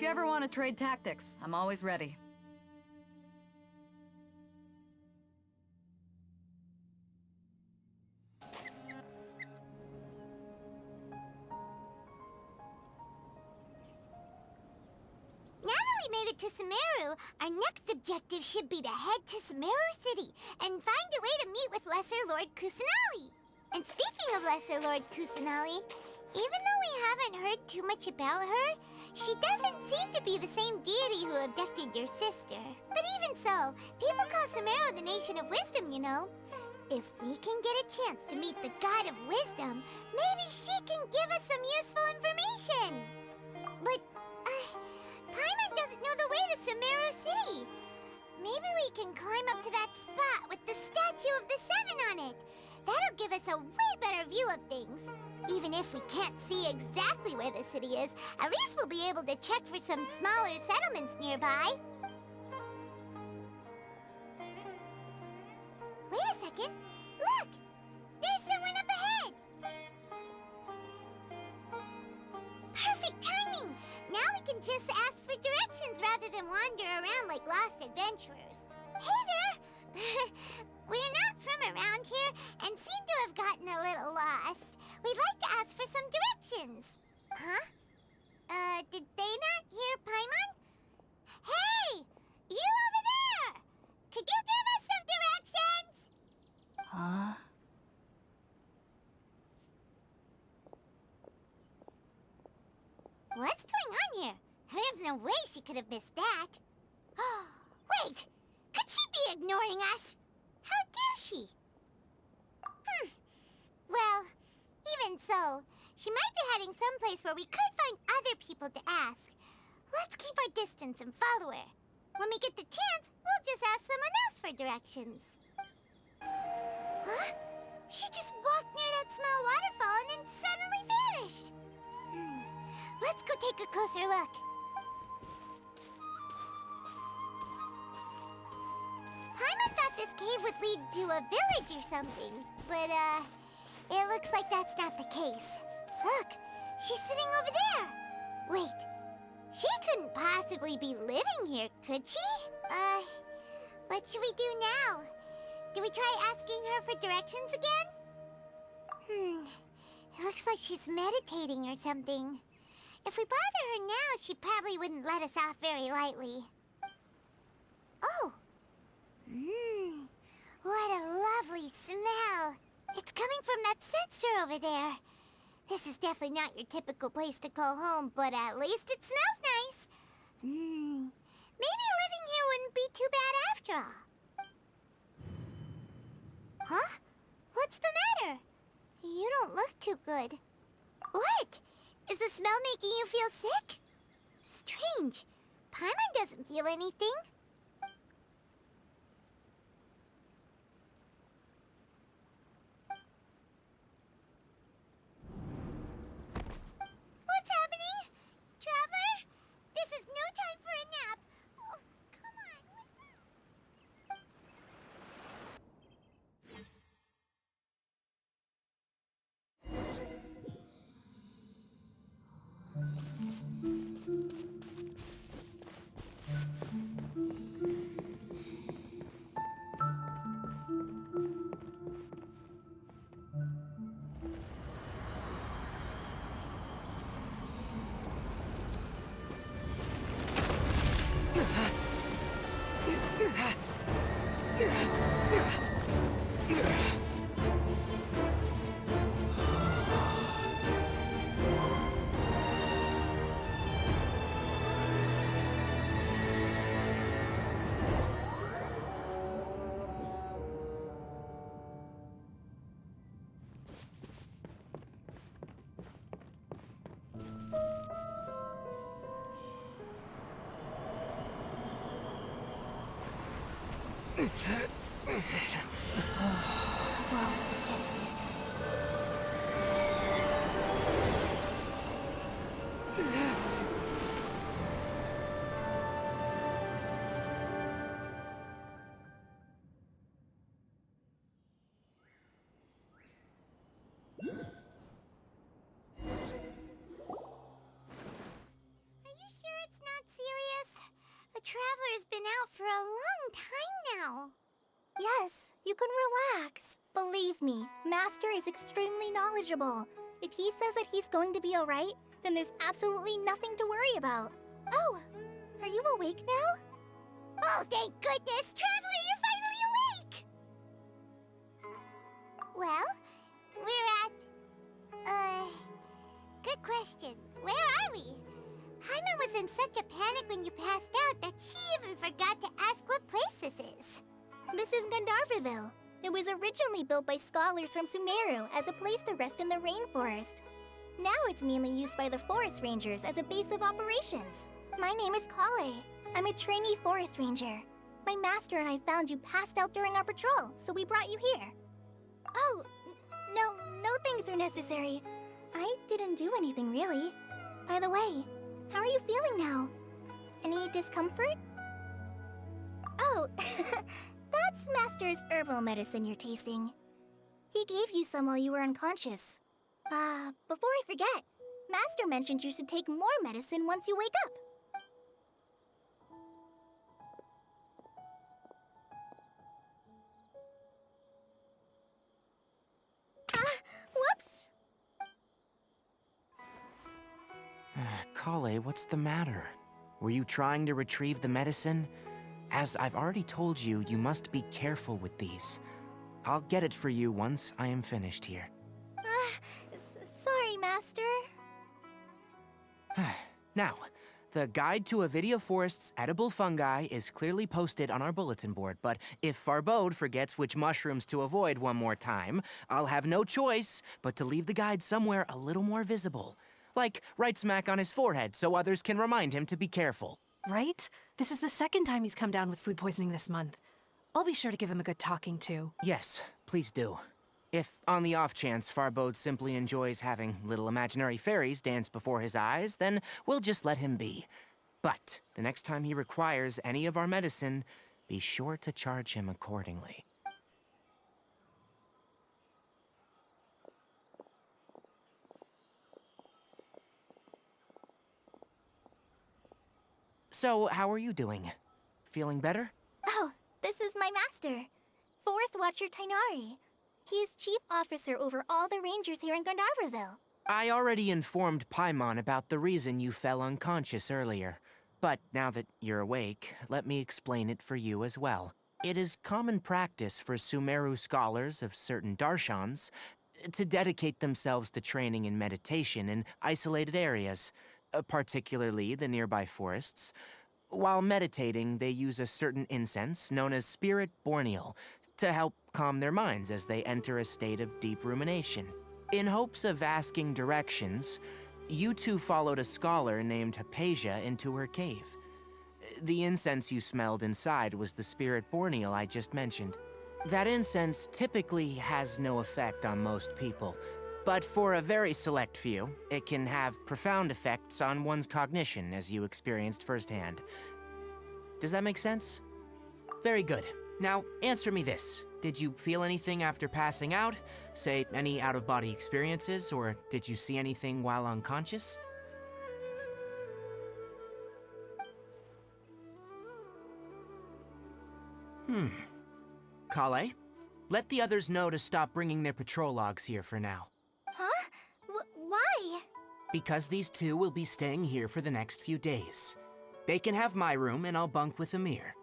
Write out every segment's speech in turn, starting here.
you ever want to trade tactics, I'm always ready. Now that we made it to Sumeru, our next objective should be to head to Sumeru City and find a way to meet with Lesser Lord Kusanali. And speaking of Lesser Lord Kusanali, even though we haven't heard too much about her, she doesn't seem to be the same deity who abducted your sister. But even so, people call Sumeru the Nation of Wisdom, you know. If we can get a chance to meet the God of Wisdom, maybe she can give us some useful information. But, Paimon doesn't know the way to Sumeru City. Maybe we can climb up to that spot with the Statue of the Seven on it. That'll give us a way better view of things. Even if we can't see exactly where the city is, at least we'll be able to check for some smaller settlements nearby. Wait a second. Look! There's someone up ahead! Perfect timing! Now we can just ask for directions rather than wander around like lost adventurers. Hey there! We're not from around here and seem to have gotten a little lost. We'd like to ask for some directions. Huh? Did they not hear Paimon? Hey! You over there! Could you give us some directions? Huh? What's going on here? There's no way she could have missed that. Oh, wait! Could she be ignoring us? How dare she? Well, even so, she might be heading someplace where we could find other people to ask. Let's keep our distance and follow her. When we get the chance, we'll just ask someone else for directions. Huh? She just walked near that small waterfall and then suddenly vanished. Let's go take a closer look. Paimon thought this cave would lead to a village or something, but, it looks like that's not the case. Look, she's sitting over there. Wait, she couldn't possibly be living here, could she? What should we do now? Do we try asking her for directions again? It looks like she's meditating or something. If we bother her now, she probably wouldn't let us off very lightly. Oh! What a lovely smell! It's coming from that sensor over there. This is definitely not your typical place to call home, but at least it smells nice. Maybe living here wouldn't be too bad after all. Huh? What's the matter? You don't look too good. What? Is the smell making you feel sick? Strange. Paimon doesn't feel anything. What's happening? Traveler? This is no time for a nap. Oh, come on, wake up. Are you sure it's not Master's been out for a long time now. Yes, you can relax. Believe me, Master is extremely knowledgeable. If he says that he's going to be alright, then there's absolutely nothing to worry about. Oh, are you awake now? Oh, thank goodness! Traveler, you're finally awake! Well, we're at... Good question. Where are we? Paimon was in such a panic when you passed out that she even forgot to ask what place this is. This is Gandharvaville. It was originally built by scholars from Sumeru as a place to rest in the rainforest. Now it's mainly used by the forest rangers as a base of operations. My name is Kale. I'm a trainee forest ranger. My master and I found you passed out during our patrol, so we brought you here. Oh, no things are necessary. I didn't do anything really. By the way, how are you feeling now? Any discomfort? Oh, that's Master's herbal medicine you're tasting. He gave you some while you were unconscious. Before I forget, Master mentioned you should take more medicine once you wake up. Whoops! Kale, what's the matter? Were you trying to retrieve the medicine? As I've already told you, you must be careful with these. I'll get it for you once I am finished here. Sorry, Master. Now, the guide to Avidia Forest's edible fungi is clearly posted on our bulletin board, but if Farbode forgets which mushrooms to avoid one more time, I'll have no choice but to leave the guide somewhere a little more visible. Like right smack on his forehead so others can remind him to be careful. Right? This is the second time he's come down with food poisoning this month. I'll be sure to give him a good talking to. Yes, please do. If, on the off chance, Farbode simply enjoys having little imaginary fairies dance before his eyes, then we'll just let him be. But the next time he requires any of our medicine, be sure to charge him accordingly. So, how are you doing? Feeling better? Oh, this is my master, Forest Watcher Tighnari. He is chief officer over all the rangers here in Gandharvaville. I already informed Paimon about the reason you fell unconscious earlier. But now that you're awake, let me explain it for you as well. It is common practice for Sumeru scholars of certain darshans to dedicate themselves to training in meditation in isolated areas, particularly the nearby forests. While meditating, they use a certain incense known as Spirit Borneal to help calm their minds as they enter a state of deep rumination. In hopes of asking directions, you two followed a scholar named Hypatia into her cave. The incense you smelled inside was the Spirit Borneal I just mentioned. That incense typically has no effect on most people, but for a very select few, it can have profound effects on one's cognition, as you experienced firsthand. Does that make sense? Very good. Now, answer me this. Did you feel anything after passing out? Say, any out-of-body experiences, or did you see anything while unconscious? Kale, let the others know to stop bringing their patrol logs here for now. Huh? Why? Because these two will be staying here for the next few days. They can have my room, and I'll bunk with Amir.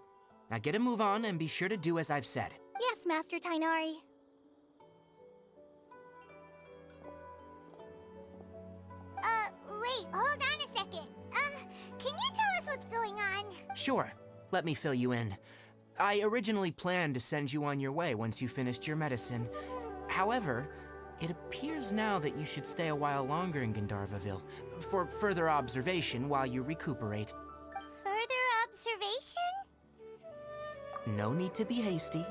Now get a move on, and be sure to do as I've said. Yes, Master Tighnari. Wait, hold on a second. Can you tell us what's going on? Sure. Let me fill you in. I originally planned to send you on your way once you finished your medicine. However, it appears now that you should stay a while longer in Gandharvaville for further observation while you recuperate. Further observation? No need to be hasty.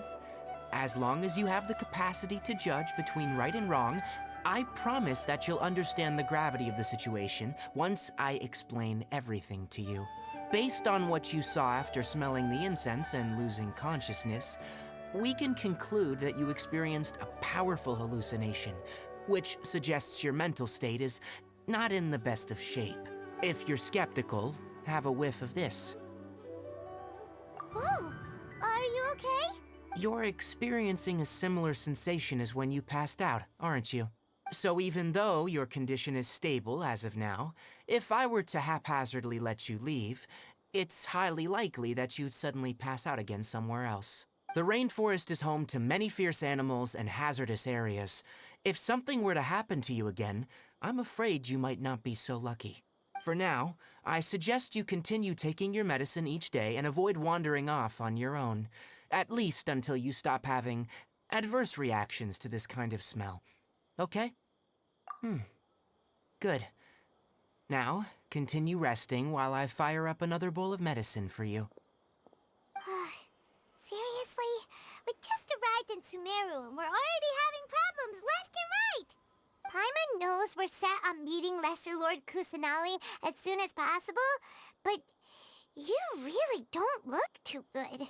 As long as you have the capacity to judge between right and wrong, I promise that you'll understand the gravity of the situation once I explain everything to you. Based on what you saw after smelling the incense and losing consciousness, we can conclude that you experienced a powerful hallucination, which suggests your mental state is not in the best of shape. If you're skeptical, have a whiff of this. Oh, are you okay? You're experiencing a similar sensation as when you passed out, aren't you? So even though your condition is stable as of now, if I were to haphazardly let you leave, it's highly likely that you'd suddenly pass out again somewhere else. The rainforest is home to many fierce animals and hazardous areas. If something were to happen to you again, I'm afraid you might not be so lucky. For now, I suggest you continue taking your medicine each day and avoid wandering off on your own, at least until you stop having adverse reactions to this kind of smell. Okay? Good. Now, continue resting while I fire up another bowl of medicine for you. Seriously? We just arrived in Sumeru and we're already having problems left and right! Paimon knows we're set on meeting Lesser Lord Kusanali as soon as possible, but you really don't look too good.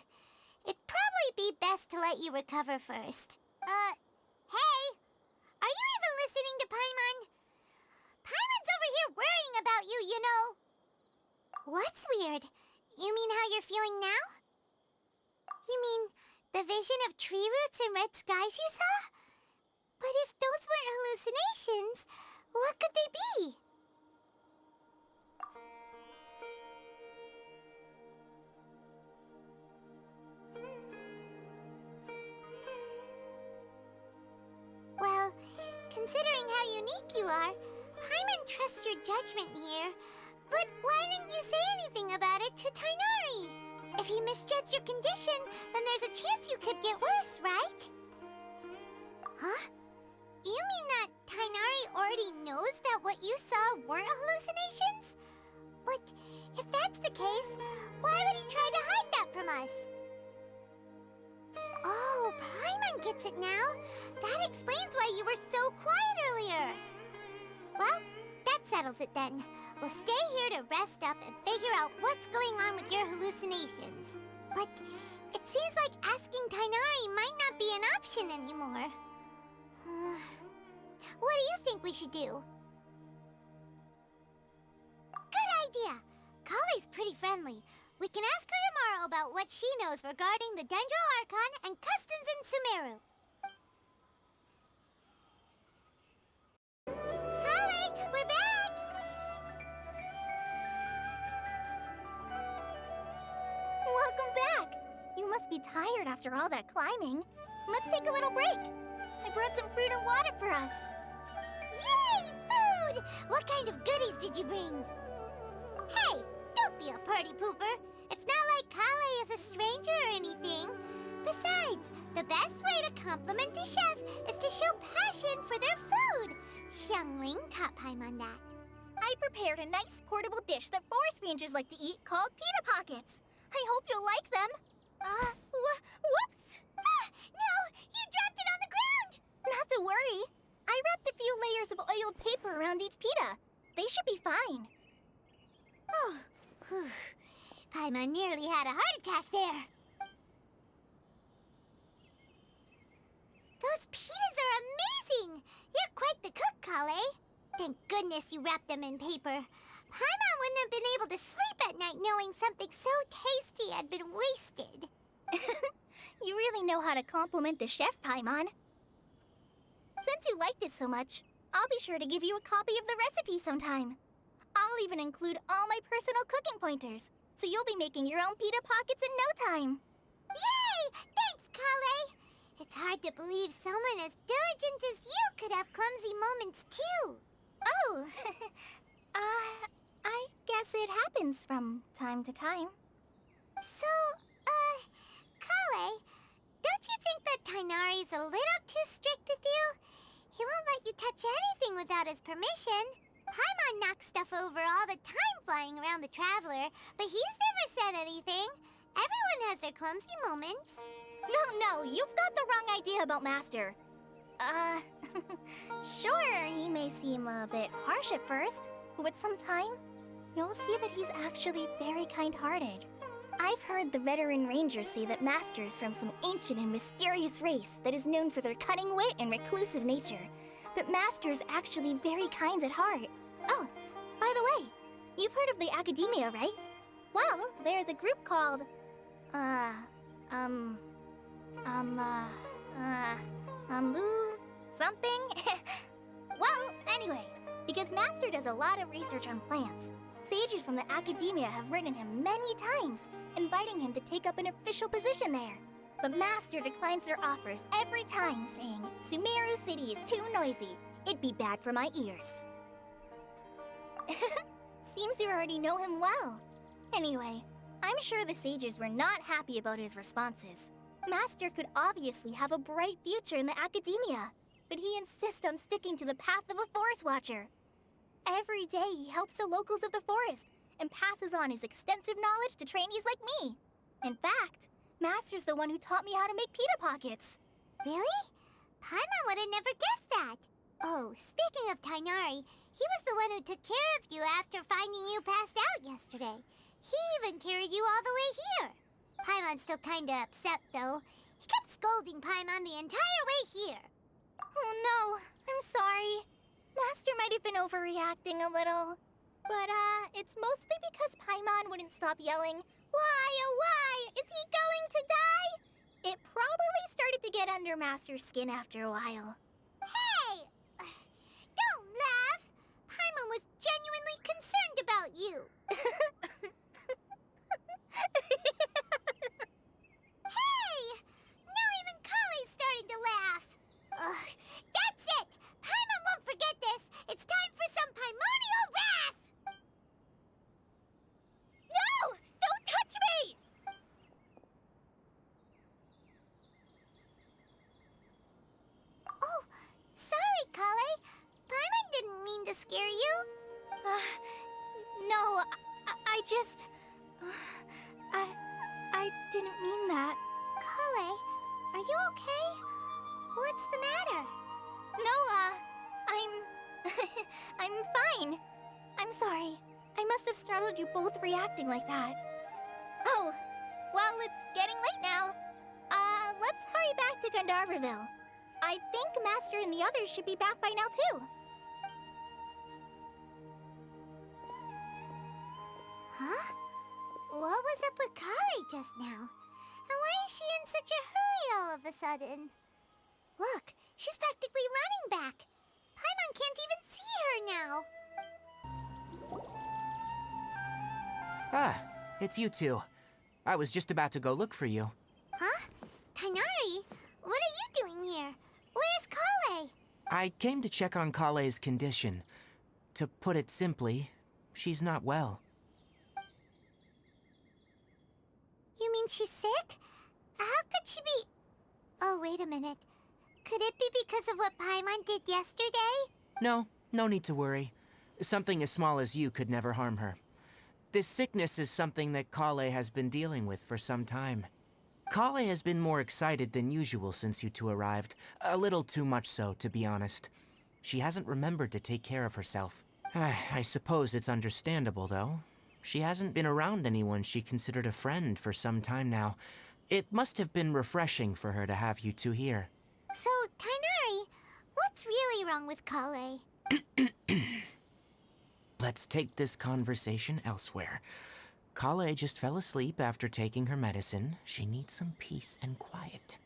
It'd probably be best to let you recover first. Hey! Are you even listening to Paimon? Paimon's over here worrying about you, you know! What's weird? You mean how you're feeling now? You mean the vision of tree roots and red skies you saw? But if those weren't hallucinations, what could they be? Well, considering how unique you are, Paimon trusts your judgment here. But why didn't you say anything about it to Tighnari? If he misjudged your condition, then there's a chance you could get worse, right? Huh? You mean that Tighnari already knows that what you saw weren't hallucinations? But if that's the case, why would he try to hide that from us? Oh, Paimon gets it now. That explains why you were so quiet earlier. Well, that settles it then. We'll stay here to rest up and figure out what's going on with your hallucinations. But it seems like asking Tighnari might not be an option anymore. What do you think we should do? Good idea! Kale's pretty friendly. We can ask her tomorrow about what she knows regarding the Dendro Archon and customs in Sumeru. Kale, we're back! Welcome back! You must be tired after all that climbing. Let's take a little break. I brought some fruit and water for us. Yay! Food! What kind of goodies did you bring? Hey, don't be a party pooper. It's not like Kale is a stranger or anything. Besides, the best way to compliment a chef is to show passion for their food. Xiangling taught Paimon that. I prepared a nice portable dish that forest rangers like to eat called pita pockets. I hope you'll like them. Whoops! Ah, no! You dropped it on the ground! Not to worry. I wrapped a few layers of oiled paper around each pita. They should be fine. Oh, whew. Paimon nearly had a heart attack there. Those pitas are amazing! You're quite the cook, Kale. Thank goodness you wrapped them in paper. Paimon wouldn't have been able to sleep at night knowing something so tasty had been wasted. You really know how to compliment the chef, Paimon. Since you liked it so much, I'll be sure to give you a copy of the recipe sometime. I'll even include all my personal cooking pointers, so you'll be making your own pita pockets in no time. Yay! Thanks, Kale! It's hard to believe someone as diligent as you could have clumsy moments, too. Oh, I guess it happens from time to time. So, Kale, don't you think that Tighnari's a little too strict with you? He won't let you touch anything without his permission. Paimon knocks stuff over all the time flying around the Traveler, but he's never said anything. Everyone has their clumsy moments. No, you've got the wrong idea about Master. Sure, he may seem a bit harsh at first, but with some time, you'll see that he's actually very kind-hearted. I've heard the veteran rangers say that Master is from some ancient and mysterious race that is known for their cunning wit and reclusive nature. But Master's actually very kind at heart. Oh, by the way, you've heard of the Academia, right? Well, there's a group called... Uh, something? Well, anyway, because Master does a lot of research on plants, sages from the academia have written him many times, inviting him to take up an official position there. But Master declines their offers every time, saying, Sumeru City is too noisy. It'd be bad for my ears. Seems you already know him well. Anyway, I'm sure the sages were not happy about his responses. Master could obviously have a bright future in the academia, but he insists on sticking to the path of a forest watcher. Every day he helps the locals of the forest and passes on his extensive knowledge to trainees like me. In fact, Master's the one who taught me how to make pita pockets. Really? Paimon would have never guessed that. Oh, speaking of Tighnari, he was the one who took care of you after finding you passed out yesterday. He even carried you all the way here. Paimon's still kinda upset, though. He kept scolding Paimon the entire way here. Oh no, I'm sorry. Master might have been overreacting a little. But, it's mostly because Paimon wouldn't stop yelling, "Why, oh why, is he going to die?" It probably started to get under Master's skin after a while. Hey! Don't laugh! Paimon was genuinely concerned about you. Hey! Now even Kale's starting to laugh. Ugh, that's it! Paimon won't forget this! It's time for some Paimonial wrath! No! Don't touch me! Oh, sorry, Kale. Paimon didn't mean to scare you. No, I just... I didn't mean that. Kale, are you okay? What's the matter? No, I'm fine. I'm sorry. I must have startled you both reacting like that. Oh, well, it's getting late now. Let's hurry back to Gandharville. I think Master and the others should be back by now, too. Huh? What was up with Kale just now? And why is she in such a hurry all of a sudden? Look, she's practically running back. Paimon can't even see her now. Ah, it's you two. I was just about to go look for you. Huh? Tighnari? What are you doing here? Where's Kale? I came to check on Kale's condition. To put it simply, she's not well. You mean she's sick? How could she be... Oh, wait a minute. Could it be because of what Paimon did yesterday? No need to worry. Something as small as you could never harm her. This sickness is something that Kale has been dealing with for some time. Kale has been more excited than usual since you two arrived. A little too much so, to be honest. She hasn't remembered to take care of herself. I suppose it's understandable, though. She hasn't been around anyone she considered a friend for some time now. It must have been refreshing for her to have you two here. So, Tighnari, what's really wrong with Kale? Let's take this conversation elsewhere. Kale just fell asleep after taking her medicine. She needs some peace and quiet.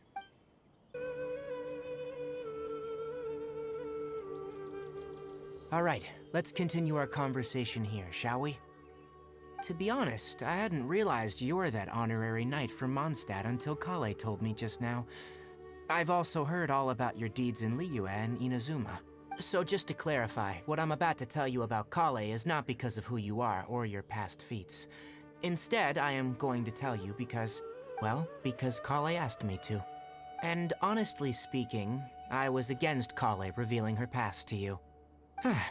All right, let's continue our conversation here, shall we? To be honest, I hadn't realized you're that honorary knight from Mondstadt until Kale told me just now. I've also heard all about your deeds in Liyue and Inazuma. So just to clarify, what I'm about to tell you about Kale is not because of who you are or your past feats. Instead, I am going to tell you because, well, because Kale asked me to. And honestly speaking, I was against Kale revealing her past to you.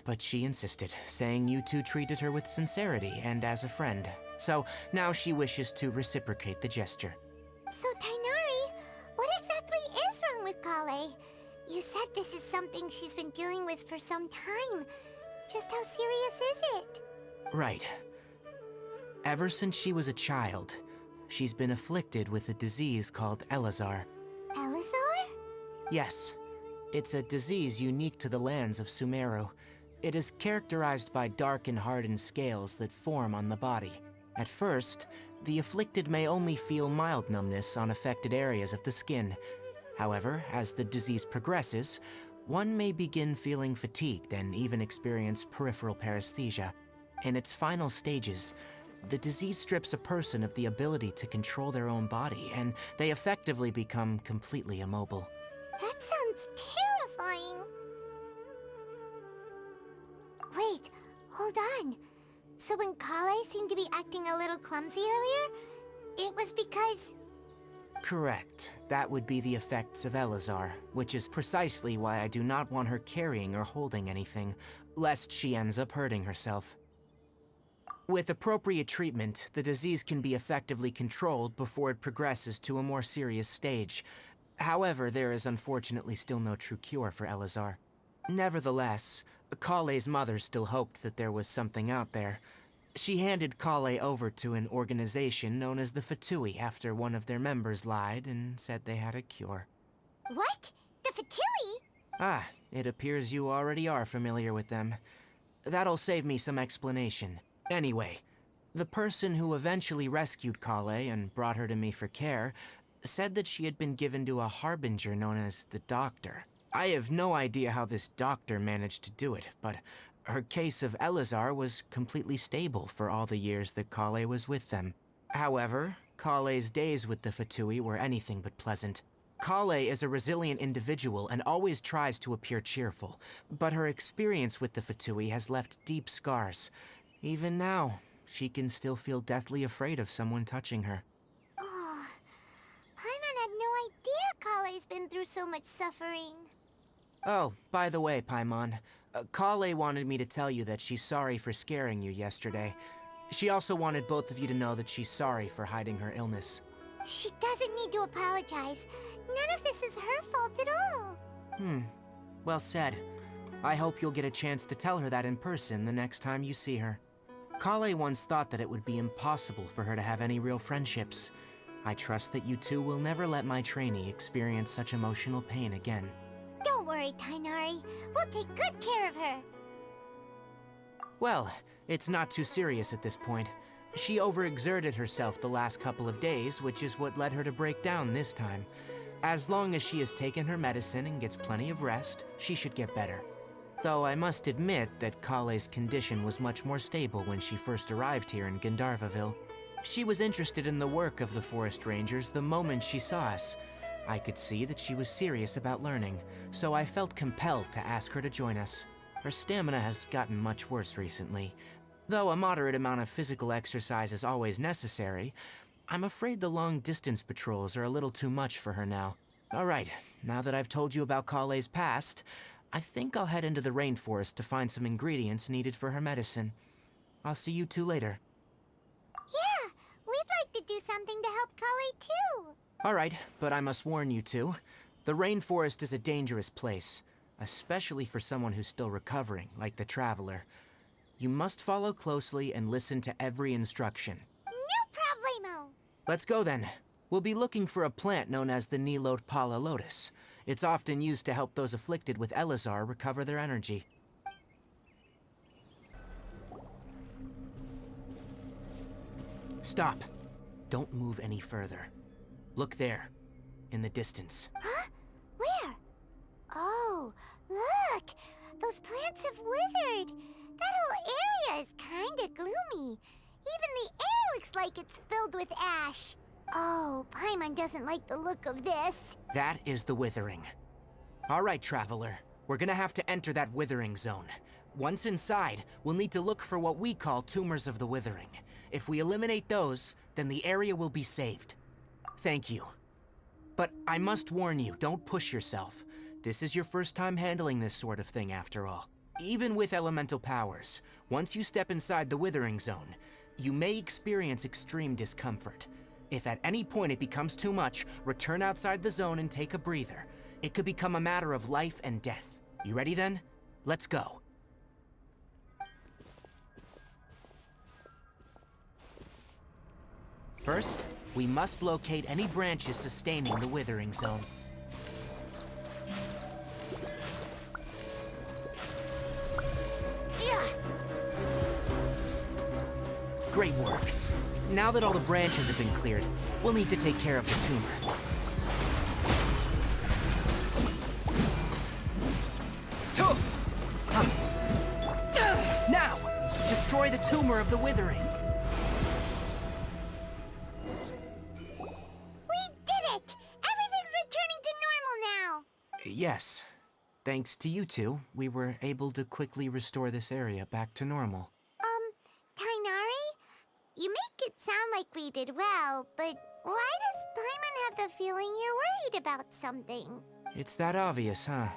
But she insisted, saying you two treated her with sincerity and as a friend. So now she wishes to reciprocate the gesture. So, Tighnari, what exactly is wrong with Kale? You said this is something she's been dealing with for some time. Just how serious is it? Right. Ever since she was a child, she's been afflicted with a disease called Elazar. Elazar? Yes. It's a disease unique to the lands of Sumeru. It is characterized by dark and hardened scales that form on the body. At first, The afflicted may only feel mild numbness on affected areas of the skin. However, as the disease progresses, one may begin feeling fatigued and even experience peripheral paresthesia. In its final stages, the disease strips a person of the ability to control their own body, and they effectively become completely immobile. That sounds terrifying. Wait, hold on. So when Kale seemed to be acting a little clumsy earlier, it was because... Correct. That would be the effects of Elazar, which is precisely why I do not want her carrying or holding anything, lest she ends up hurting herself. With appropriate treatment, the disease can be effectively controlled before it progresses to a more serious stage. However, there is unfortunately still no true cure for Elazar. Nevertheless, Kale's mother still hoped that there was something out there. She handed Kale over to an organization known as the Fatui after one of their members lied and said they had a cure. What? The Fatui? Ah, it appears you already are familiar with them. That'll save me some explanation. Anyway, the person who eventually rescued Kale and brought her to me for care said that she had been given to a harbinger known as the Doctor. I have no idea how this doctor managed to do it, but her case of Elazar was completely stable for all the years that Kale was with them. However, Kale's days with the Fatui were anything but pleasant. Kale is a resilient individual and always tries to appear cheerful, but her experience with the Fatui has left deep scars. Even now, she can still feel deathly afraid of someone touching her. Oh, Paimon had no idea Kale's been through so much suffering. Oh, by the way, Paimon, Kale wanted me to tell you that she's sorry for scaring you yesterday. She also wanted both of you to know that she's sorry for hiding her illness. She doesn't need to apologize. None of this is her fault at all. Well said. I hope you'll get a chance to tell her that in person the next time you see her. Kale once thought that it would be impossible for her to have any real friendships. I trust that you two will never let my trainee experience such emotional pain again. Don't worry, Tighnari. We'll take good care of her. Well, it's not too serious at this point. She overexerted herself the last couple of days, which is what led her to break down this time. As long as she has taken her medicine and gets plenty of rest, she should get better. Though I must admit that Kale's condition was much more stable when she first arrived here in Gandharvaville. She was interested in the work of the Forest Rangers the moment she saw us. I could see that she was serious about learning, so I felt compelled to ask her to join us. Her stamina has gotten much worse recently. Though a moderate amount of physical exercise is always necessary, I'm afraid the long-distance patrols are a little too much for her now. All right, now that I've told you about Kale's past, I think I'll head into the rainforest to find some ingredients needed for her medicine. I'll see you two later. Yeah, we'd like to do something to help Kale too. All right, but I must warn you two. The rainforest is a dangerous place, especially for someone who's still recovering, like the Traveler. You must follow closely and listen to every instruction. No problemo. Let's go then. We'll be looking for a plant known as the Nilotpala lotus. It's often used to help those afflicted with Elazar recover their energy. Stop. Don't move any further. Look there, in the distance. Huh? Where? Oh, look! Those plants have withered. That whole area is kinda gloomy. Even the air looks like it's filled with ash. Oh, Paimon doesn't like the look of this. That is the withering. All right, Traveler. We're gonna have to enter that withering zone. Once inside, we'll need to look for what we call tumors of the withering. If we eliminate those, then the area will be saved. Thank you. But I must warn you, don't push yourself. This is your first time handling this sort of thing, after all. Even with elemental powers, once you step inside the withering zone, you may experience extreme discomfort. If at any point it becomes too much, return outside the zone and take a breather. It could become a matter of life and death. You ready then? Let's go. First, we must locate any branches sustaining the withering zone. Yeah! Great work. Now that all the branches have been cleared, we'll need to take care of the tumor. Now, destroy the tumor of the withering. We did it! Everything's returning to normal now! Yes. Thanks to you two, we were able to quickly restore this area back to normal. Tighnari? You make it sound like we did well, but why does Paimon have the feeling you're worried about something? It's that obvious, huh?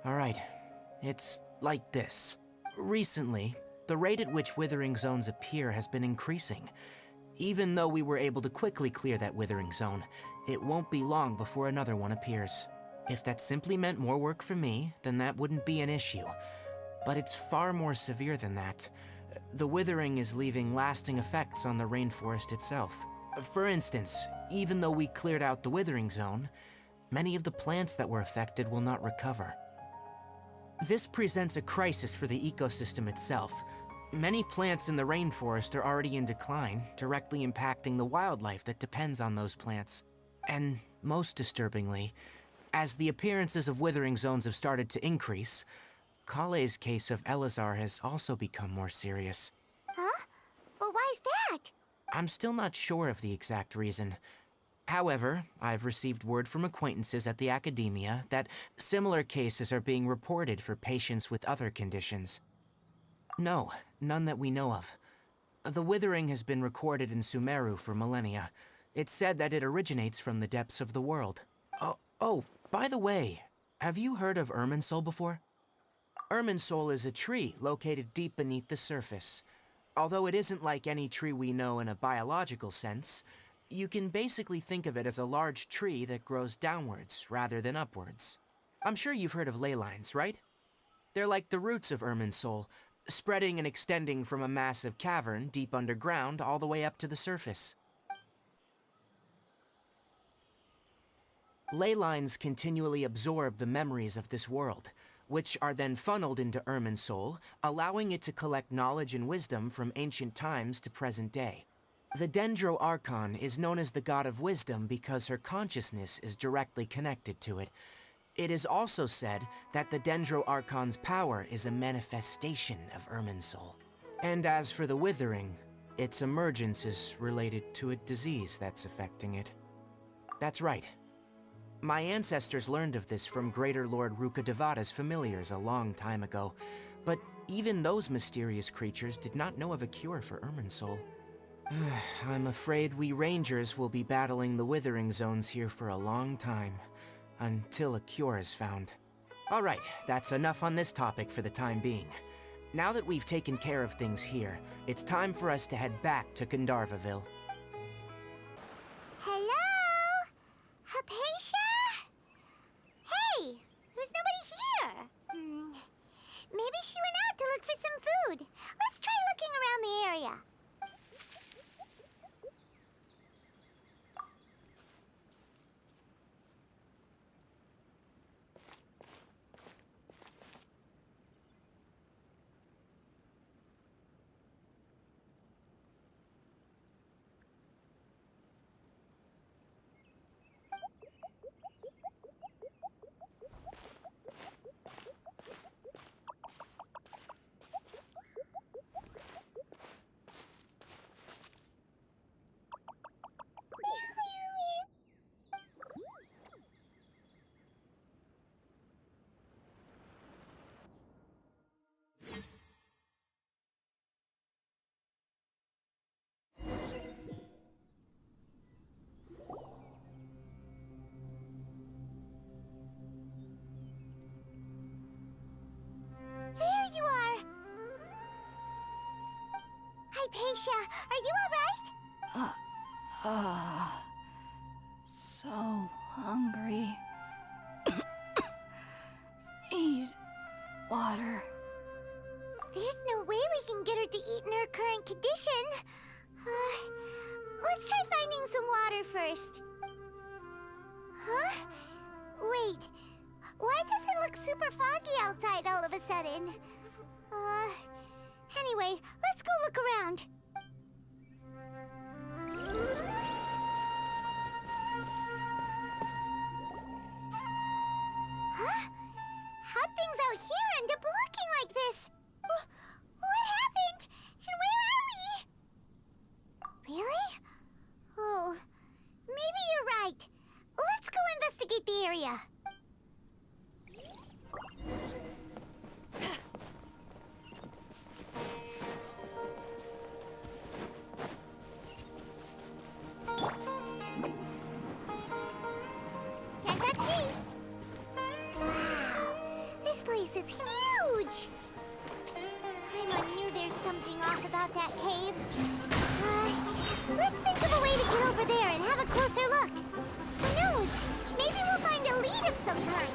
Alright, it's like this. Recently, the rate at which withering zones appear has been increasing. Even though we were able to quickly clear that withering zone, it won't be long before another one appears. If that simply meant more work for me, then that wouldn't be an issue. But it's far more severe than that. The withering is leaving lasting effects on the rainforest itself. For instance, even though we cleared out the withering zone, many of the plants that were affected will not recover. This presents a crisis for the ecosystem itself. Many plants in the rainforest are already in decline, directly impacting the wildlife that depends on those plants. And most disturbingly, as the appearances of withering zones have started to increase, Kale's case of Elazar has also become more serious. Huh? Well, why's that? I'm still not sure of the exact reason. However, I've received word from acquaintances at the academia that similar cases are being reported for patients with other conditions. No, none that we know of. The withering has been recorded in Sumeru for millennia. It's said that it originates from the depths of the world. Oh, by the way, have you heard of Irminsul before? Irminsul is a tree located deep beneath the surface. Although it isn't like any tree we know in a biological sense, you can basically think of it as a large tree that grows downwards rather than upwards. I'm sure you've heard of ley lines, right? They're like the roots of Irminsul, spreading and extending from a massive cavern deep underground all the way up to the surface. Ley lines continually absorb the memories of this world, which are then funneled into Irminsul, allowing it to collect knowledge and wisdom from ancient times to present day. The Dendro Archon is known as the god of wisdom because her consciousness is directly connected to it. It is also said that the Dendro Archon's power is a manifestation of Irminsul. And as for the withering, its emergence is related to a disease that's affecting it. That's right. My ancestors learned of this from Greater Lord Rukkhadevata's familiars a long time ago, but even those mysterious creatures did not know of a cure for Irminsul. I'm afraid we rangers will be battling the withering zones here for a long time, until a cure is found. Alright, that's enough on this topic for the time being. Now that we've taken care of things here, it's time for us to head back to Gandharvaville. Hello? Hypatia? Hey, there's nobody here. Maybe she went out to look for some food. Let's try looking around the area. There you are! Hypatia, are you alright? So hungry. Need water. There's no way we can get her to eat in her current condition. Let's try finding some water first. Huh? Wait, why does it look super foggy outside all of a sudden? Anyway, let's go look around. is huge! Paimon knew there's something off about that cave. Let's think of a way to get over there and have a closer look. Who knows? Maybe we'll find a lead of some kind.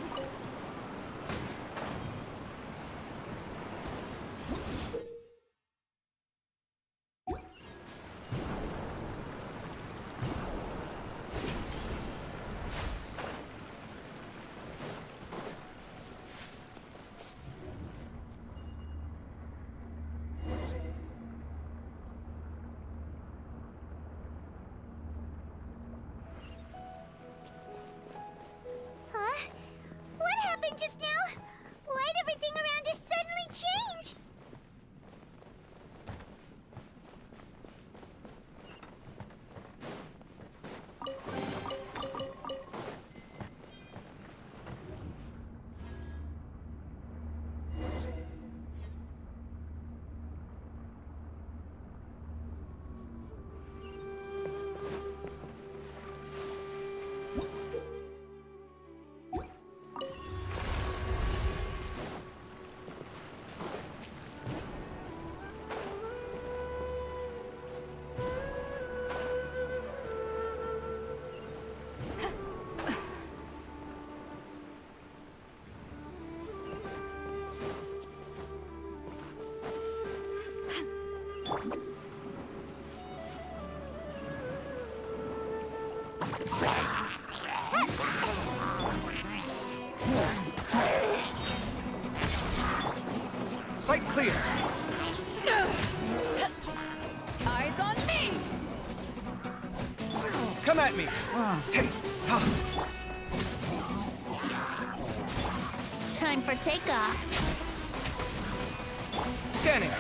Huh? What happened just now? Why'd everything around us suddenly change? Sight clear! Eyes on me! Come at me! Take! Time for takeoff. Scanning!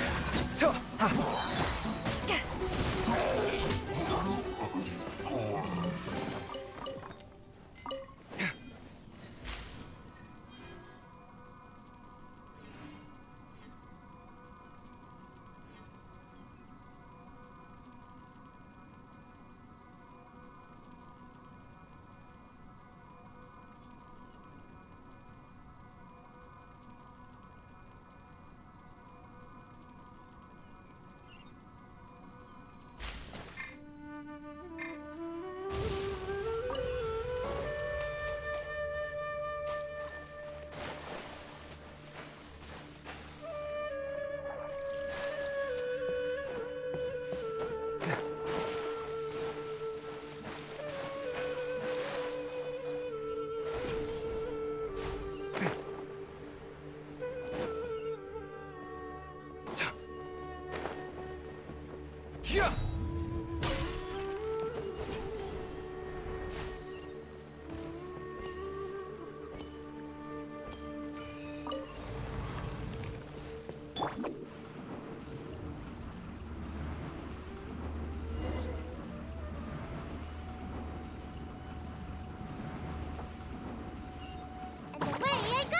Yeah! And away I go!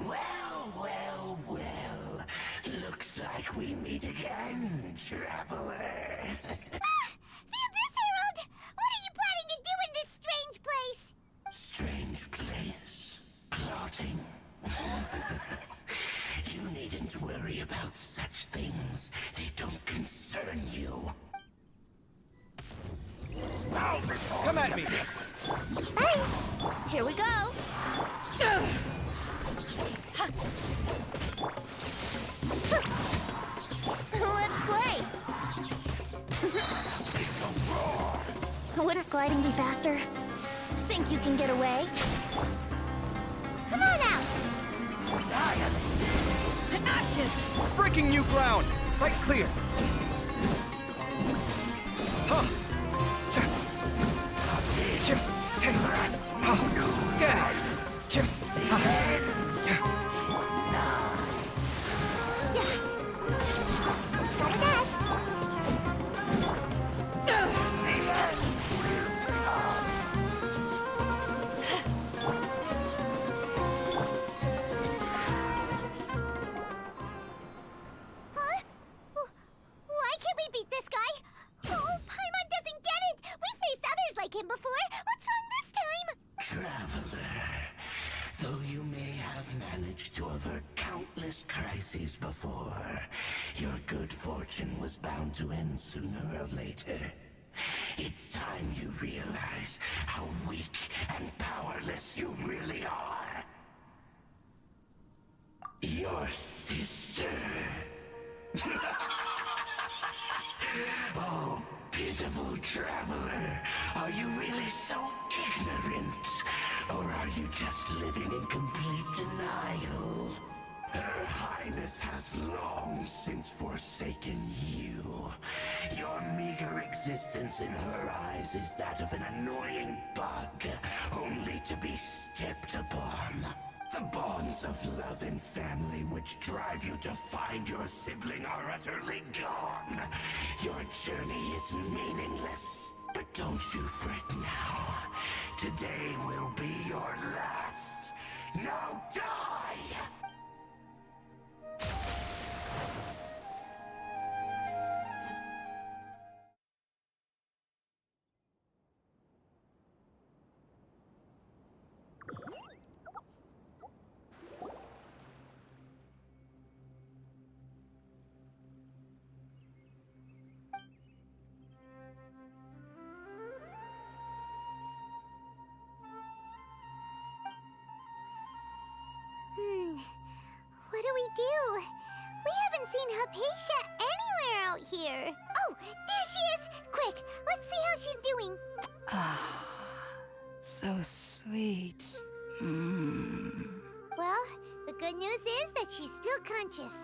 Well. Looks like we meet again, traveler. The Abyss Herald! What are you planning to do in this strange place? Strange place. Plotting. You needn't worry about such things. They don't concern you. Come at me! Here we go. Let's play. Wouldn't gliding be faster? Think you can get away? Come on out! To ashes! Breaking new ground! Sight clear! Huh! Kim, take. Scanning! Kim, Gotta dash. Huh? Why can't we beat this guy? Oh, Paimon doesn't get it! We faced others like him before! What's wrong this time? Traveler, though you may have managed to avert countless crises before, your good fortune was bound to end sooner or later. It's time you realize how weak and powerless you really are. Your sister. Oh, pitiful traveler. Are you really so ignorant? Or are you just living in complete denial? Her Highness has long since forsaken you. Your meager existence in her eyes is that of an annoying bug, only to be stepped upon. The bonds of love and family which drive you to find your sibling are utterly gone. Your journey is meaningless. But don't you fret now. Today will be your last. Now die! What do we do? We haven't seen Hypatia anywhere out here. Oh, there she is! Quick, let's see how she's doing. So sweet. Well, the good news is that she's still conscious.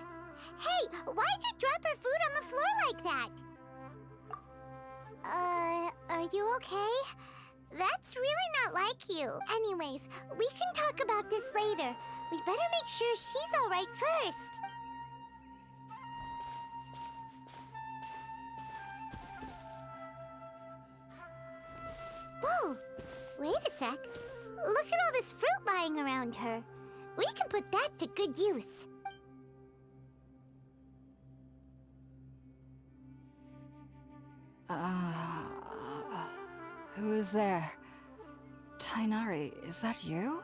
Hey, why'd you drop her food on the floor like that? Are you okay? That's really not like you. Anyways, we can talk about this later. We better make sure she's all right first. Whoa! Wait a sec. Look at all this fruit lying around her. We can put that to good use. Who is there? Tighnari, is that you?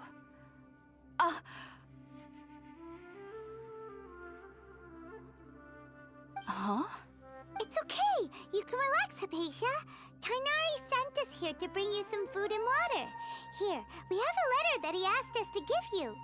Huh? It's okay. You can relax, Hypatia. Tighnari sent us here to bring you some food and water. Here, we have a letter that he asked us to give you.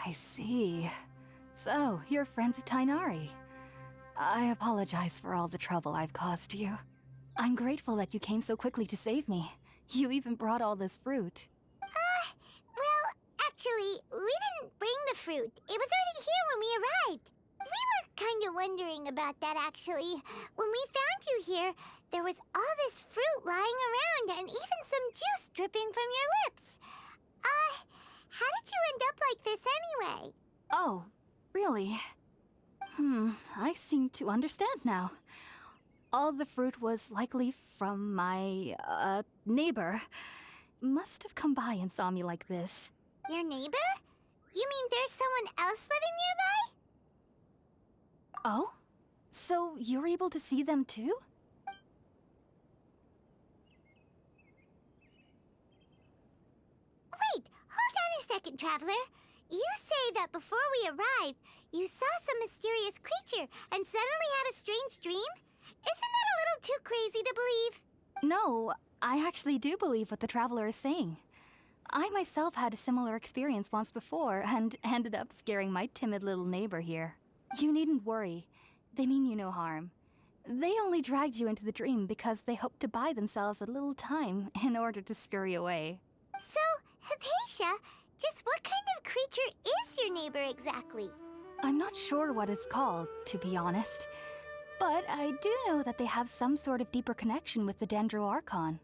I see. So, you're friends of Tighnari. I apologize for all the trouble I've caused you. I'm grateful that you came so quickly to save me. You even brought all this fruit. Well, actually, we didn't bring the fruit. It was already here when we arrived. We were kind of wondering about that, actually. When we found you here, there was all this fruit lying around and even some juice dripping from your lips. How did you end up like this anyway? Oh, really? I seem to understand now. All the fruit was likely from my, neighbor. Must have come by and saw me like this. Your neighbor? You mean there's someone else living nearby? Oh? So you're able to see them too? Wait, hold on second, Traveler. You say that before we arrived, you saw some mysterious creature and suddenly had a strange dream? Isn't that a little too crazy to believe? No, I actually do believe what the Traveler is saying. I myself had a similar experience once before and ended up scaring my timid little neighbor here. You needn't worry. They mean you no harm. They only dragged you into the dream because they hoped to buy themselves a little time in order to scurry away. So, Hypatia, just what kind of creature is your neighbor exactly? I'm not sure what it's called, to be honest. But I do know that they have some sort of deeper connection with the Dendro Archon.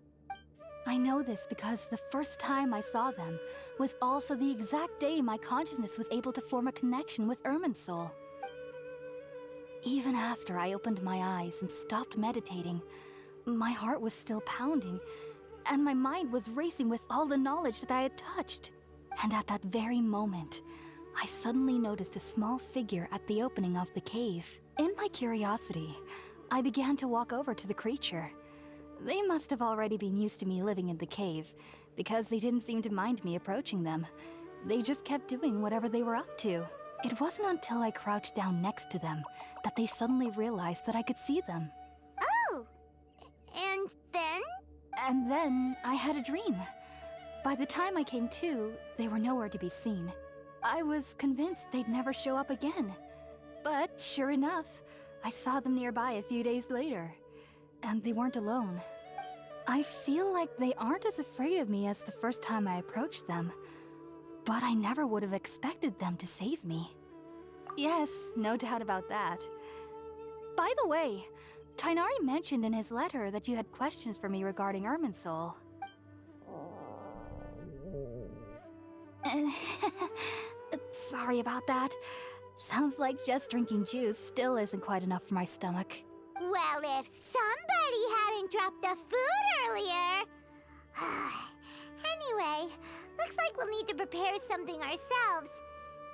I know this because the first time I saw them was also the exact day my consciousness was able to form a connection with Irminsul. Even after I opened my eyes and stopped meditating, my heart was still pounding, and my mind was racing with all the knowledge that I had touched. And at that very moment, I suddenly noticed a small figure at the opening of the cave. In my curiosity, I began to walk over to the creature. They must have already been used to me living in the cave, because they didn't seem to mind me approaching them. They just kept doing whatever they were up to. It wasn't until I crouched down next to them that they suddenly realized that I could see them. Oh! And then? And then I had a dream. By the time I came to, they were nowhere to be seen. I was convinced they'd never show up again. But sure enough, I saw them nearby a few days later. And they weren't alone. I feel like they aren't as afraid of me as the first time I approached them. But I never would have expected them to save me. Yes, no doubt about that. By the way, Tighnari mentioned in his letter that you had questions for me regarding Irminsul. Sorry about that. Sounds like just drinking juice still isn't quite enough for my stomach. Well, if somebody hadn't dropped the food earlier... Anyway, looks like we'll need to prepare something ourselves.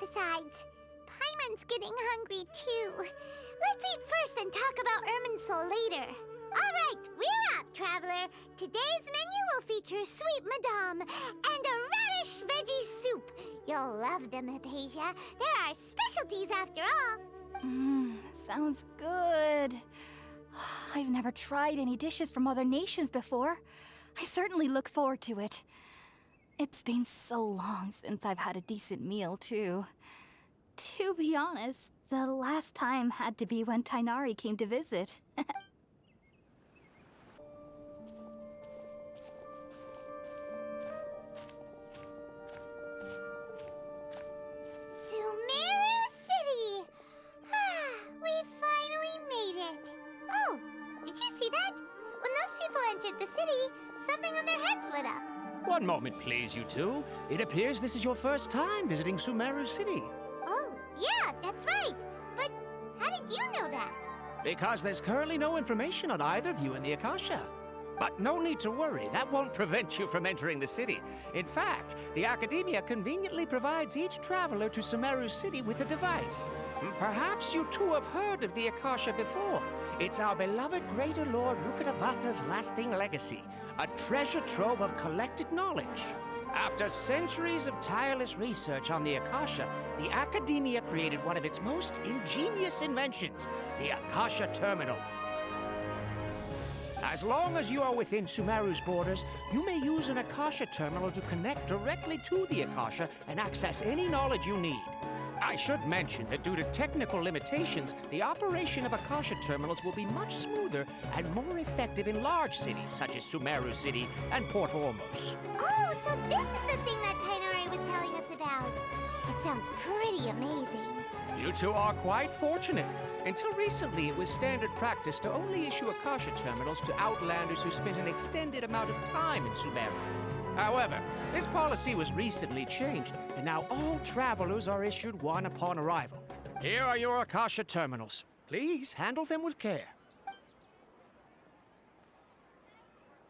Besides, Paimon's getting hungry too. Let's eat first and talk about Irminsul later. All right, we're up, Traveler. Today's menu will feature sweet madame and a radish veggie soup. You'll love them, Hypatia. They're our specialties after all. Sounds good. I've never tried any dishes from other nations before. I certainly look forward to it. It's been so long since I've had a decent meal, too. To be honest, the last time had to be when Tighnari came to visit. Sumeru City! We finally made it. Oh, did you see that? When those people entered the city, something on their heads lit up. One moment, please, you two. It appears this is your first time visiting Sumeru City. Oh, yeah, that's right. But how did you know that? Because there's currently no information on either of you in the Akasha. But no need to worry, that won't prevent you from entering the city. In fact, the Academia conveniently provides each traveler to Sumeru City with a device. Perhaps you two have heard of the Akasha before. It's our beloved Greater Lord Rukkhadevata's lasting legacy, a treasure trove of collected knowledge. After centuries of tireless research on the Akasha, the Academia created one of its most ingenious inventions, the Akasha Terminal. As long as you are within Sumeru's borders, you may use an Akasha terminal to connect directly to the Akasha and access any knowledge you need. I should mention that due to technical limitations, the operation of Akasha terminals will be much smoother and more effective in large cities such as Sumeru City and Port Ormos. Oh, so this is the thing that Tighnari was telling us about. It sounds pretty amazing. You two are quite fortunate. Until recently, it was standard practice to only issue Akasha terminals to outlanders who spent an extended amount of time in Sumeru. However, this policy was recently changed, and now all travelers are issued one upon arrival. Here are your Akasha terminals. Please handle them with care.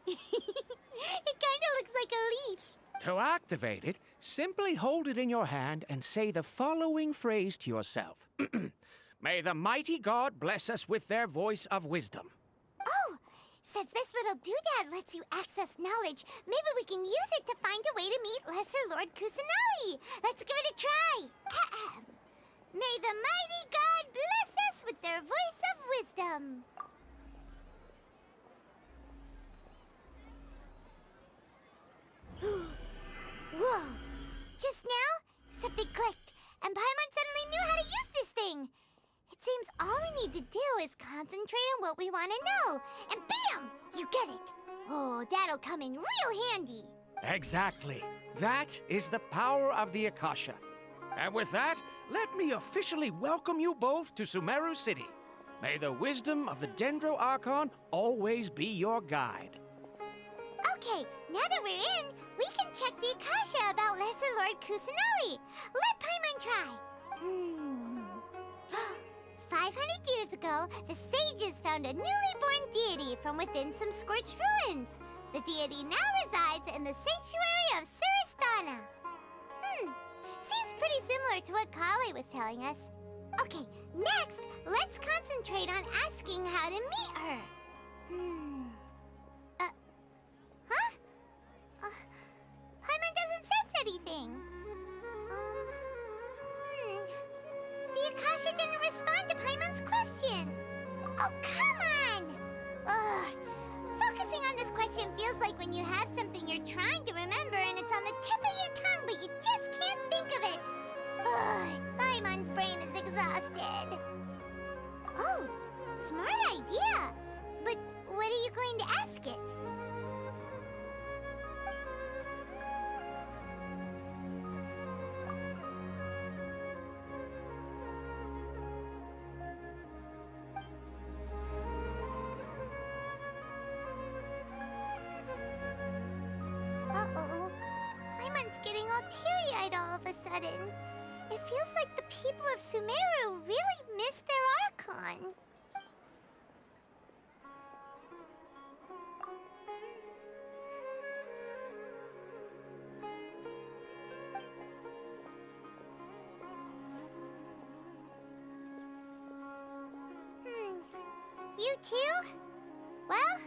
It kinda looks like a leaf. To activate it, simply hold it in your hand and say the following phrase to yourself. May the mighty God bless us with their voice of wisdom. Oh, since this little doodad lets you access knowledge, maybe we can use it to find a way to meet Lesser Lord Kusanali. Let's give it a try. Ahem. May the mighty god bless us with their voice of wisdom. Whoa. Just now, something clicked, and Paimon suddenly knew how to use this thing. It seems all we need to do is concentrate on what we want to know, and bam! You get it. Oh, that'll come in real handy. Exactly. That is the power of the Akasha. And with that, let me officially welcome you both to Sumeru City. May the wisdom of the Dendro Archon always be your guide. Okay, now that we're in, we can check the Akasha about Lesser Lord Kusanali. Let Paimon try. 500 years ago, the sages found a newly born deity from within some scorched ruins. The deity now resides in the sanctuary of Surasthana. Seems pretty similar to what Kali was telling us. Okay, next, let's concentrate on asking how to meet her. Paimon doesn't sense anything. The Akasha didn't respond to Paimon's question. Oh, come on! Ugh. Focusing on this question feels like when you have something you're trying to remember and it's on the tip of your tongue, but you just can't think of it. Ugh. Paimon's brain is exhausted. Oh, smart idea. But what are you going to ask it? Uh-oh. Paimon's getting all teary-eyed all of a sudden. It feels like the people of Sumeru really miss their Archon. You too? Well,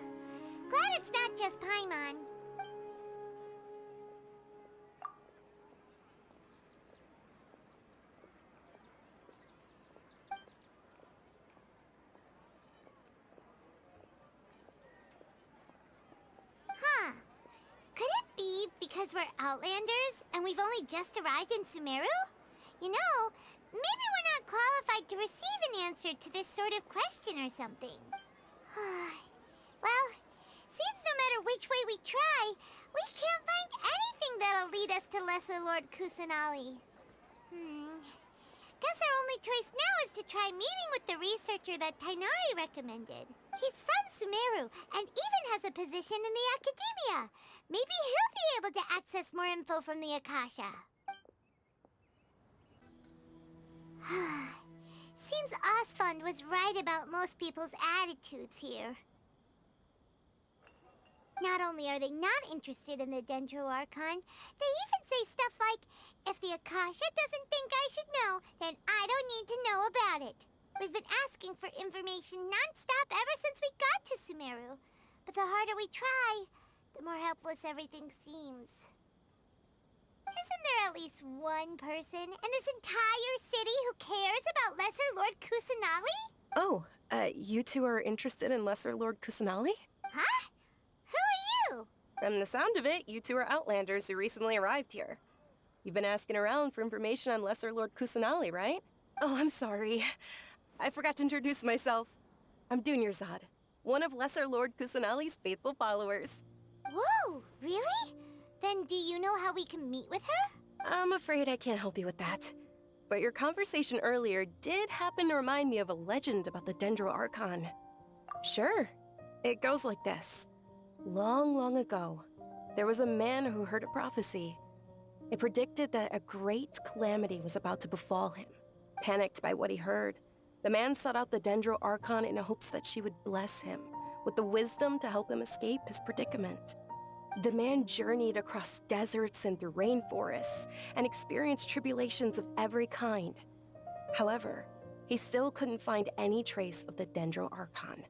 glad it's not just Paimon. Could it be because we're Outlanders and we've only just arrived in Sumeru? You know, maybe we're not qualified to receive an answer to this sort of question or something. Well, seems no matter which way we try, we can't find anything that'll lead us to Lesser Lord Kusanali. Guess our only choice now is to try meeting with the researcher that Tighnari recommended. He's from Sumeru and even has a position in the Academia. Maybe he'll be able to access more info from the Akasha. Seems Osfund was right about most people's attitudes here. Not only are they not interested in the Dendro Archon, they even say stuff like, if the Akasha doesn't think I should know, then I don't need to know about it. We've been asking for information non-stop ever since we got to Sumeru. But the harder we try, the more helpless everything seems. Isn't there at least one person in this entire city who cares about Lesser Lord Kusanali? Oh, you two are interested in Lesser Lord Kusanali? Huh? Who are you? From the sound of it, you two are Outlanders who recently arrived here. You've been asking around for information on Lesser Lord Kusanali, right? Oh, I'm sorry. I forgot to introduce myself. I'm Dunyarzad, one of Lesser Lord Kusanali's faithful followers. Whoa, really? Then do you know how we can meet with her? I'm afraid I can't help you with that. But your conversation earlier did happen to remind me of a legend about the Dendro Archon. Sure. It goes like this. Long, long ago, there was a man who heard a prophecy. It predicted that a great calamity was about to befall him. Panicked by what he heard, the man sought out the Dendro Archon in hopes that she would bless him with the wisdom to help him escape his predicament. The man journeyed across deserts and through rainforests and experienced tribulations of every kind. However, he still couldn't find any trace of the Dendro Archon.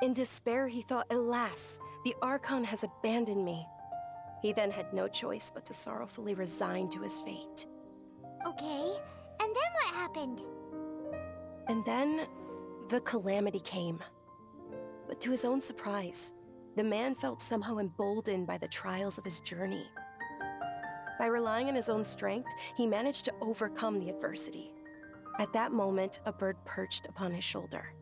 In despair, he thought, alas, the Archon has abandoned me. He then had no choice but to sorrowfully resign to his fate. Okay, and then what happened? And then, the calamity came. But to his own surprise, the man felt somehow emboldened by the trials of his journey. By relying on his own strength, he managed to overcome the adversity. At that moment, a bird perched upon his shoulder.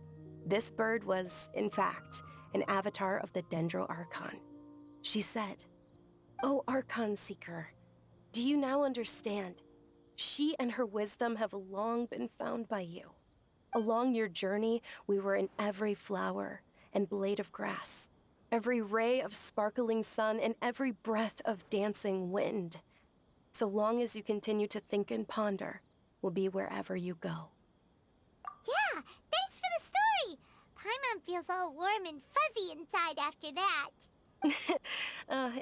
This bird was, in fact, an avatar of the Dendro Archon. She said, "O Archon Seeker, do you now understand? She and her wisdom have long been found by you. Along your journey, we were in every flower and blade of grass, every ray of sparkling sun, and every breath of dancing wind. So long as you continue to think and ponder, we'll be wherever you go." Yeah, thanks for the story! Paimon feels all warm and fuzzy inside after that.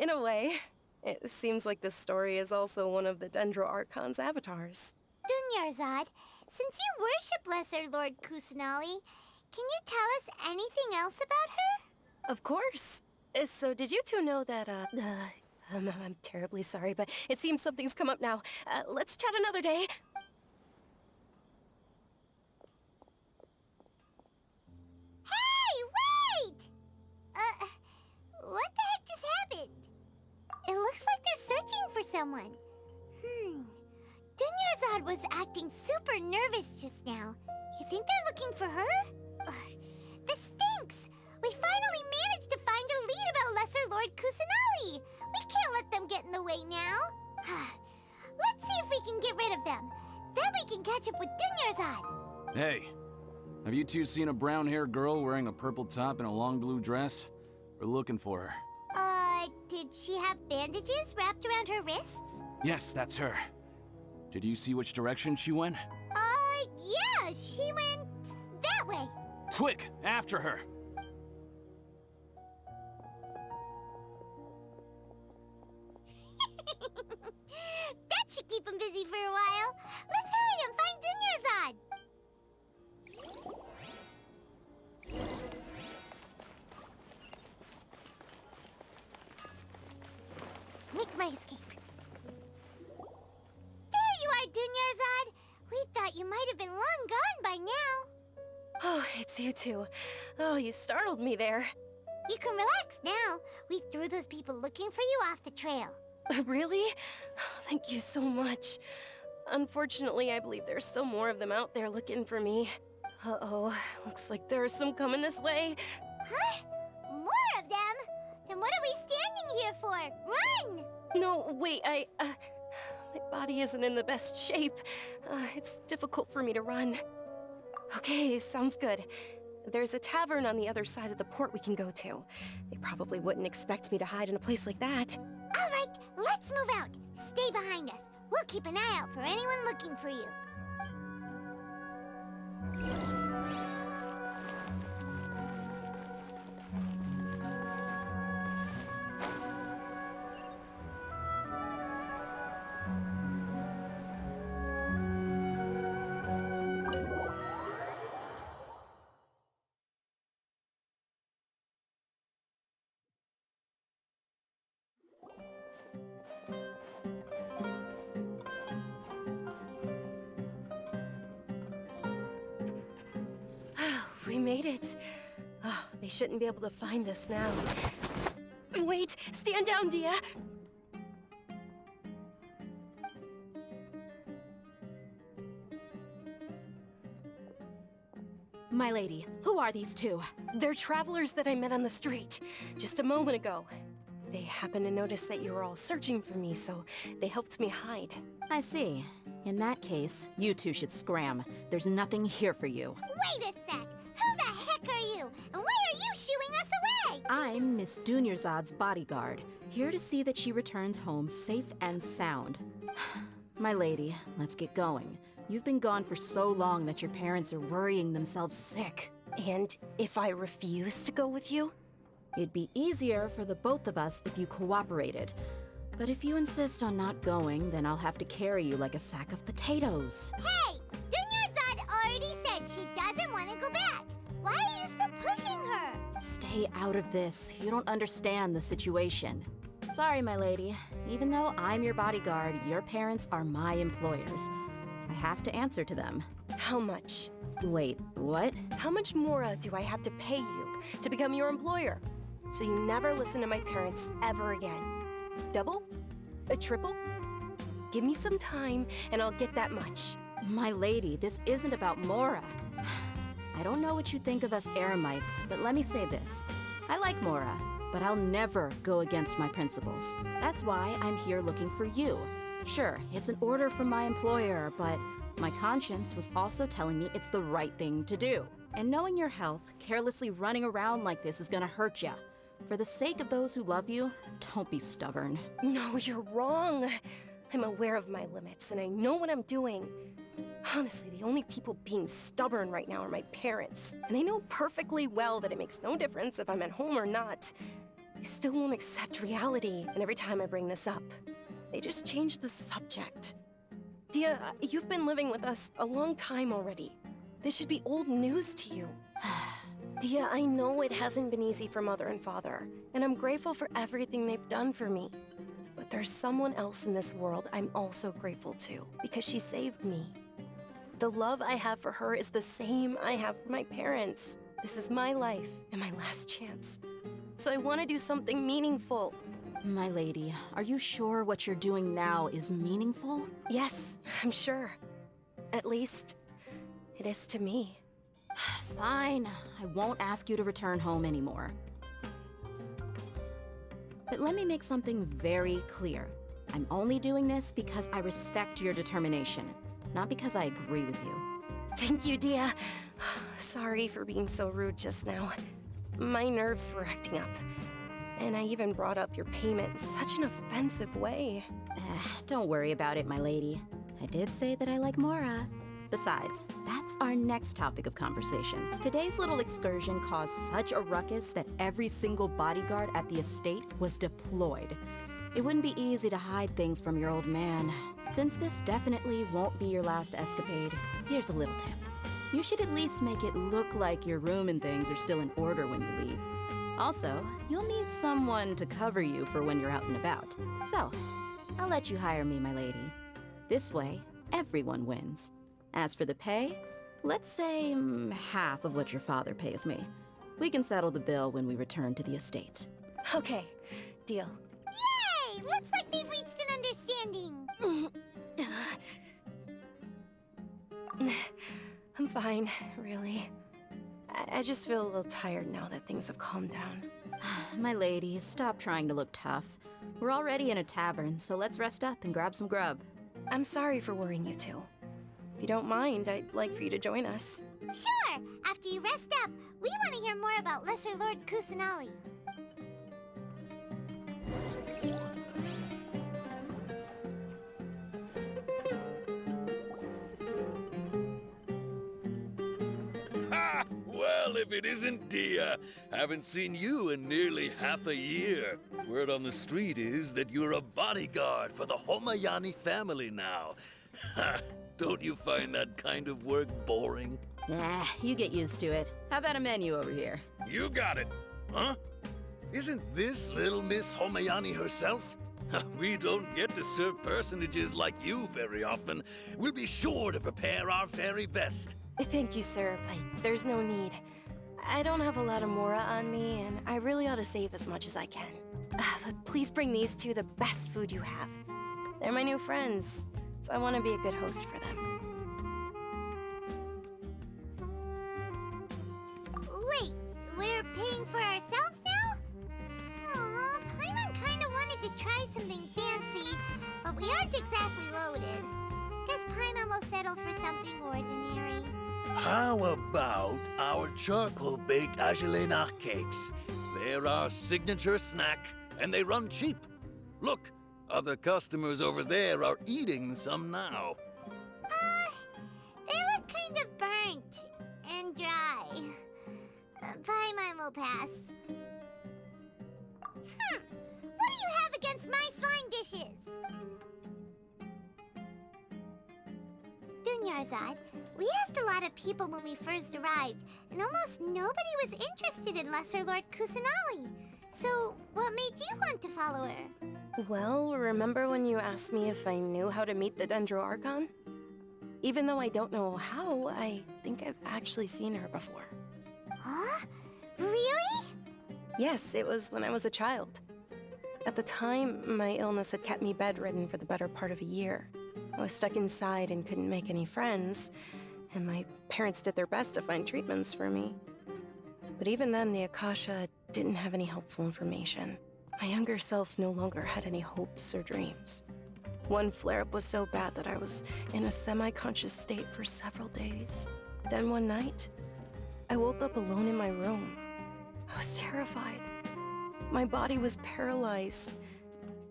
In a way. It seems like this story is also one of the Dendro Archon's avatars. Dunyarzad, since you worship Lesser Lord Kusanali, can you tell us anything else about her? Of course. So did you two know that, I'm terribly sorry, but it seems something's come up now. Let's chat another day. Hey, wait! What the heck just happened? It looks like they're searching for someone. Dunyarzad was acting super nervous just now. You think they're looking for her? This stinks! We finally managed to find a lead about Lesser Lord Kusanali! We can't let them get in the way now. Let's see if we can get rid of them. Then we can catch up with Dunyarzad. Hey, have you two seen a brown-haired girl wearing a purple top and a long blue dress? We're looking for her. Did she have bandages wrapped around her wrists? Yes, that's her. Did you see which direction she went? Yeah, she went that way. Quick, after her! That should keep him busy for a while. Let's hurry and find Dunyarzad. Make my escape. There you are, Dunyarzad. We thought you might have been long gone by now. Oh, it's you two. Oh, you startled me there. You can relax now. We threw those people looking for you off the trail. Really? Thank you so much. Unfortunately, I believe there's still more of them out there looking for me. Uh-oh, looks like there are some coming this way. Huh? More of them? Then what are we standing here for? Run! No, wait, my body isn't in the best shape. It's difficult for me to run. Okay, sounds good. There's a tavern on the other side of the port we can go to. They probably wouldn't expect me to hide in a place like that. All right, let's move out. Stay behind us. We'll keep an eye out for anyone looking for you. We made it. Oh, they shouldn't be able to find us now. Wait, stand down, Dia. My lady, who are these two? They're travelers that I met on the street just a moment ago. They happened to notice that you were all searching for me, so they helped me hide. I see. In that case, you two should scram. There's nothing here for you. Wait a sec! Who the heck are you? And why are you shooing us away? I'm Miss Dunyarzad's bodyguard, here to see that she returns home safe and sound. My lady, let's get going. You've been gone for so long that your parents are worrying themselves sick. And if I refuse to go with you? It'd be easier for the both of us if you cooperated. But if you insist on not going, then I'll have to carry you like a sack of potatoes. Hey! Dunyarzad already said she doesn't want to go back. Why are you still pushing her? Stay out of this. You don't understand the situation. Sorry, my lady. Even though I'm your bodyguard, your parents are my employers. I have to answer to them. How much? Wait, what? How much more do I have to pay you to become your employer? So you never listen to my parents ever again. Double? A triple? Give me some time and I'll get that much. My lady, this isn't about Mora. I don't know what you think of us Eremites, but let me say this. I like Mora, but I'll never go against my principles. That's why I'm here looking for you. Sure, it's an order from my employer, but my conscience was also telling me it's the right thing to do. And knowing your health, carelessly running around like this is gonna hurt ya. For the sake of those who love you, don't be stubborn. No, you're wrong. I'm aware of my limits and I know what I'm doing. Honestly, the only people being stubborn right now are my parents. And they know perfectly well that it makes no difference if I'm at home or not. They still won't accept reality, and every time I bring this up, they just change the subject. Dia, you've been living with us a long time already. This should be old news to you. Dia, I know it hasn't been easy for Mother and Father, and I'm grateful for everything they've done for me. But there's someone else in this world I'm also grateful to, because she saved me. The love I have for her is the same I have for my parents. This is my life and my last chance. So I want to do something meaningful. My lady, are you sure what you're doing now is meaningful? Yes, I'm sure. At least, it is to me. Fine, I won't ask you to return home anymore. But let me make something very clear. I'm only doing this because I respect your determination, not because I agree with you. Thank you, Dia. Sorry for being so rude just now. My nerves were acting up. And I even brought up your payment in such an offensive way. Don't worry about it, my lady. I did say that I like Mora. Besides, that's our next topic of conversation. Today's little excursion caused such a ruckus that every single bodyguard at the estate was deployed. It wouldn't be easy to hide things from your old man. Since this definitely won't be your last escapade, here's a little tip. You should at least make it look like your room and things are still in order when you leave. Also, you'll need someone to cover you for when you're out and about. So, I'll let you hire me, my lady. This way, everyone wins. As for the pay, let's say half of what your father pays me. We can settle the bill when we return to the estate. Okay, deal. Yay! Looks like they've reached an understanding. I'm fine, really. I just feel a little tired now that things have calmed down. My lady, stop trying to look tough. We're already in a tavern, so let's rest up and grab some grub. I'm sorry for worrying you two. If you don't mind, I'd like for you to join us. Sure! After you rest up, we want to hear more about Lesser Lord Kusanali. Ha! Well, if it isn't Dia. Haven't seen you in nearly half a year. Word on the street is that you're a bodyguard for the Homayani family now. Ha! Don't you find that kind of work boring? Nah, you get used to it. How about a menu over here? You got it. Huh? Isn't this little Miss Homayani herself? We don't get to serve personages like you very often. We'll be sure to prepare our very best. Thank you, sir, but there's no need. I don't have a lot of Mora on me, and I really ought to save as much as I can. But please bring these two the best food you have. They're my new friends, so I want to be a good host for them. Wait, we're paying for ourselves now? Aw, Paimon kinda wanted to try something fancy, but we aren't exactly loaded. Guess Paimon will settle for something ordinary. How about our charcoal-baked Agelenach cakes? They're our signature snack, and they run cheap. Look, other customers over there are eating some now. They look kind of burnt and dry. Paimon will pass. What do you have against my slime dishes? Dunyarzad, we asked a lot of people when we first arrived, and almost nobody was interested in Lesser Lord Kusanali. So, what made you want to follow her? Well, remember when you asked me if I knew how to meet the Dendro Archon? Even though I don't know how, I think I've actually seen her before. Huh? Really? Yes, it was when I was a child. At the time, my illness had kept me bedridden for the better part of a year. I was stuck inside and couldn't make any friends, and my parents did their best to find treatments for me. But even then, the Akasha didn't have any helpful information. My younger self no longer had any hopes or dreams. One flare-up was so bad that I was in a semi-conscious state for several days. Then one night, I woke up alone in my room. I was terrified. My body was paralyzed.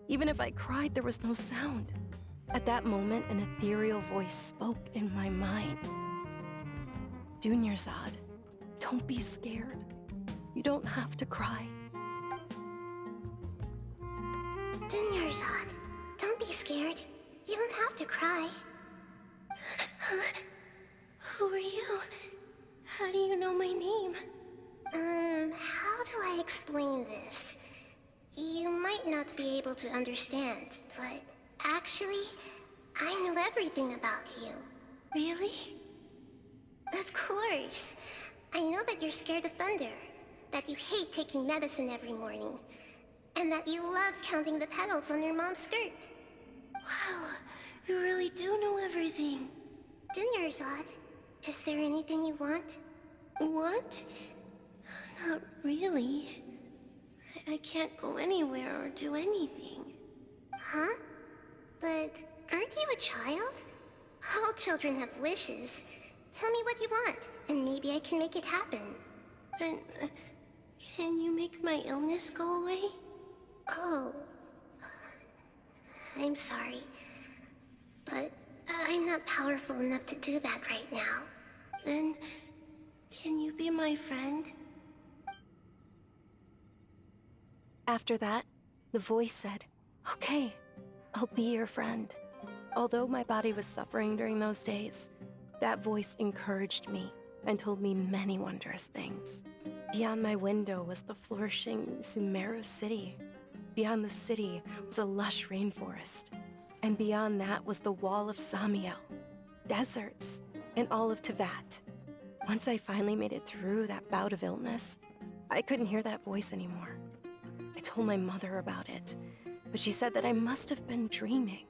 Even if I cried, there was no sound. At that moment, an ethereal voice spoke in my mind. Dunyarzad, don't be scared. You don't have to cry. Dunyarzad, don't be scared. You don't have to cry. Who are you? How do you know my name? How do I explain this? You might not be able to understand, but actually, I know everything about you. Really? Of course. I know that you're scared of thunder, that you hate taking medicine every morning, and that you love counting the petals on your mom's skirt. Wow, you really do know everything. Dunyarzad, is there anything you want? What? Not really. I can't go anywhere or do anything. Huh? But aren't you a child? All children have wishes. Tell me what you want, and maybe I can make it happen. But can you make my illness go away? Oh. I'm sorry. But I'm not powerful enough to do that right now. Then, can you be my friend? After that, the voice said, "Okay, I'll be your friend." Although my body was suffering during those days, that voice encouraged me and told me many wondrous things. Beyond my window was the flourishing Sumeru city. Beyond the city was a lush rainforest. And beyond that was the wall of Samiel, deserts, and all of Tevat. Once I finally made it through that bout of illness, I couldn't hear that voice anymore. I told my mother about it, but she said that I must have been dreaming.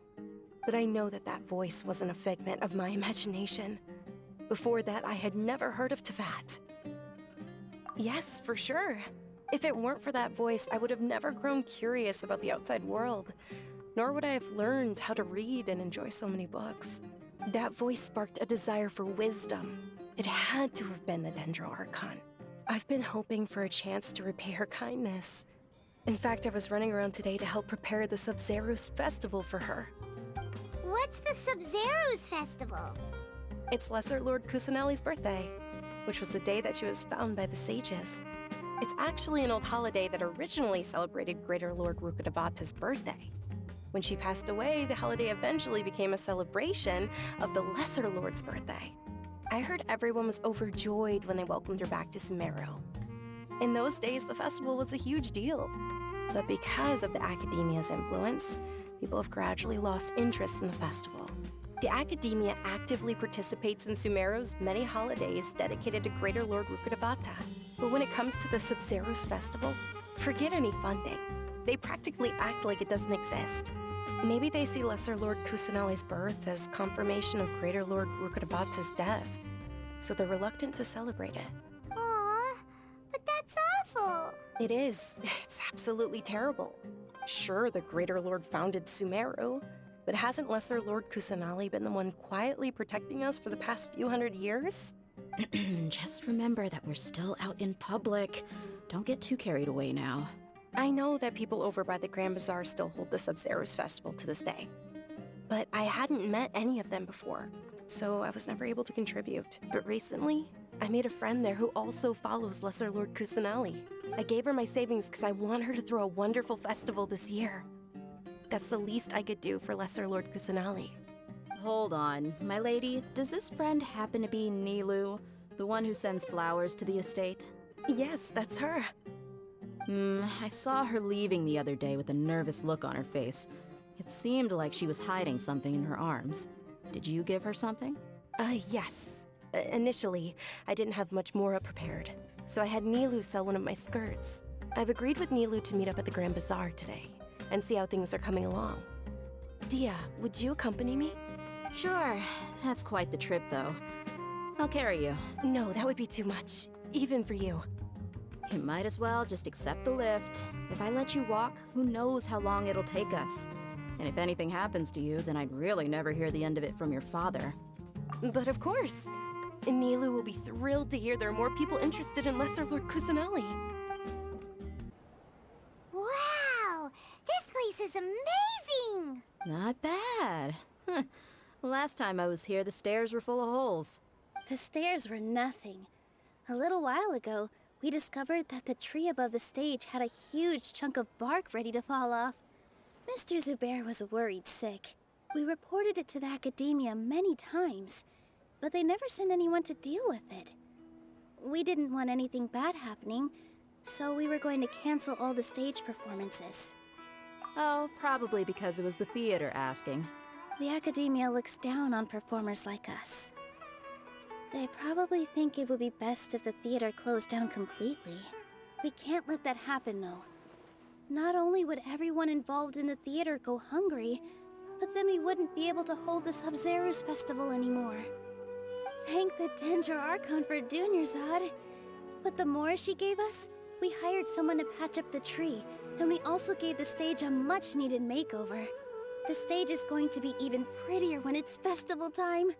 But I know that that voice wasn't a figment of my imagination. Before that, I had never heard of Tevat. Yes, for sure. If it weren't for that voice, I would have never grown curious about the outside world, nor would I have learned how to read and enjoy so many books. That voice sparked a desire for wisdom. It had to have been the Dendro Archon. I've been hoping for a chance to repay her kindness. In fact, I was running around today to help prepare the Sub-Zerus festival for her. What's the Sub-Zerus festival? It's Lesser Lord Kusanali's birthday, which was the day that she was found by the sages. It's actually an old holiday that originally celebrated Greater Lord Rukkhadevata's birthday. When she passed away, the holiday eventually became a celebration of the Lesser Lord's birthday. I heard everyone was overjoyed when they welcomed her back to Sumeru. In those days, the festival was a huge deal. But because of the Academia's influence, people have gradually lost interest in the festival. The Academia actively participates in Sumeru's many holidays dedicated to Greater Lord Rukkhadevata. But when it comes to the Sub-Zerus festival, forget any funding. They practically act like it doesn't exist. Maybe they see Lesser Lord Kusanali's birth as confirmation of Greater Lord Rukkhadevata's death, so they're reluctant to celebrate it. Aw, but that's awful. It is. It's absolutely terrible. Sure, the Greater Lord founded Sumeru, but hasn't Lesser Lord Kusanali been the one quietly protecting us for the past few hundred years? Just remember that we're still out in public. Don't get too carried away now. I know that people over by the Grand Bazaar still hold the Sub-Zerus festival to this day. But I hadn't met any of them before, so I was never able to contribute. But recently, I made a friend there who also follows Lesser Lord Kusanali. I gave her my savings because I want her to throw a wonderful festival this year. That's the least I could do for Lesser Lord Kusanali. Hold on, my lady. Does this friend happen to be Nilu, the one who sends flowers to the estate? Yes, that's her. I saw her leaving the other day with a nervous look on her face. It seemed like she was hiding something in her arms. Did you give her something? Yes. Initially, I didn't have much more prepared, so I had Nilu sell one of my skirts. I've agreed with Nilu to meet up at the Grand Bazaar today, and see how things are coming along. Dia, would you accompany me? Sure. That's quite the trip, though. I'll carry you. No, that would be too much, even for you. You might as well just accept the lift. If I let you walk, who knows how long it'll take us. And if anything happens to you, then I'd really never hear the end of it from your father. But of course. Nilu will be thrilled to hear there are more people interested in Lesser Lord Kusanali. Wow! This place is amazing! Not bad. Last time I was here, the stairs were full of holes. The stairs were nothing. A little while ago, we discovered that the tree above the stage had a huge chunk of bark ready to fall off. Mr. Zubair was worried sick. We reported it to the academia many times, but they never sent anyone to deal with it. We didn't want anything bad happening, so we were going to cancel all the stage performances. Oh, probably because it was the theater asking. The academia looks down on performers like us. They probably think it would be best if the theater closed down completely. We can't let that happen, though. Not only would everyone involved in the theater go hungry, but then we wouldn't be able to hold the Sub-Zero's festival anymore. Thank the Dendro Archon for Dunyarzad. But the more she gave us, we hired someone to patch up the tree, and we also gave the stage a much-needed makeover. The stage is going to be even prettier when it's festival time.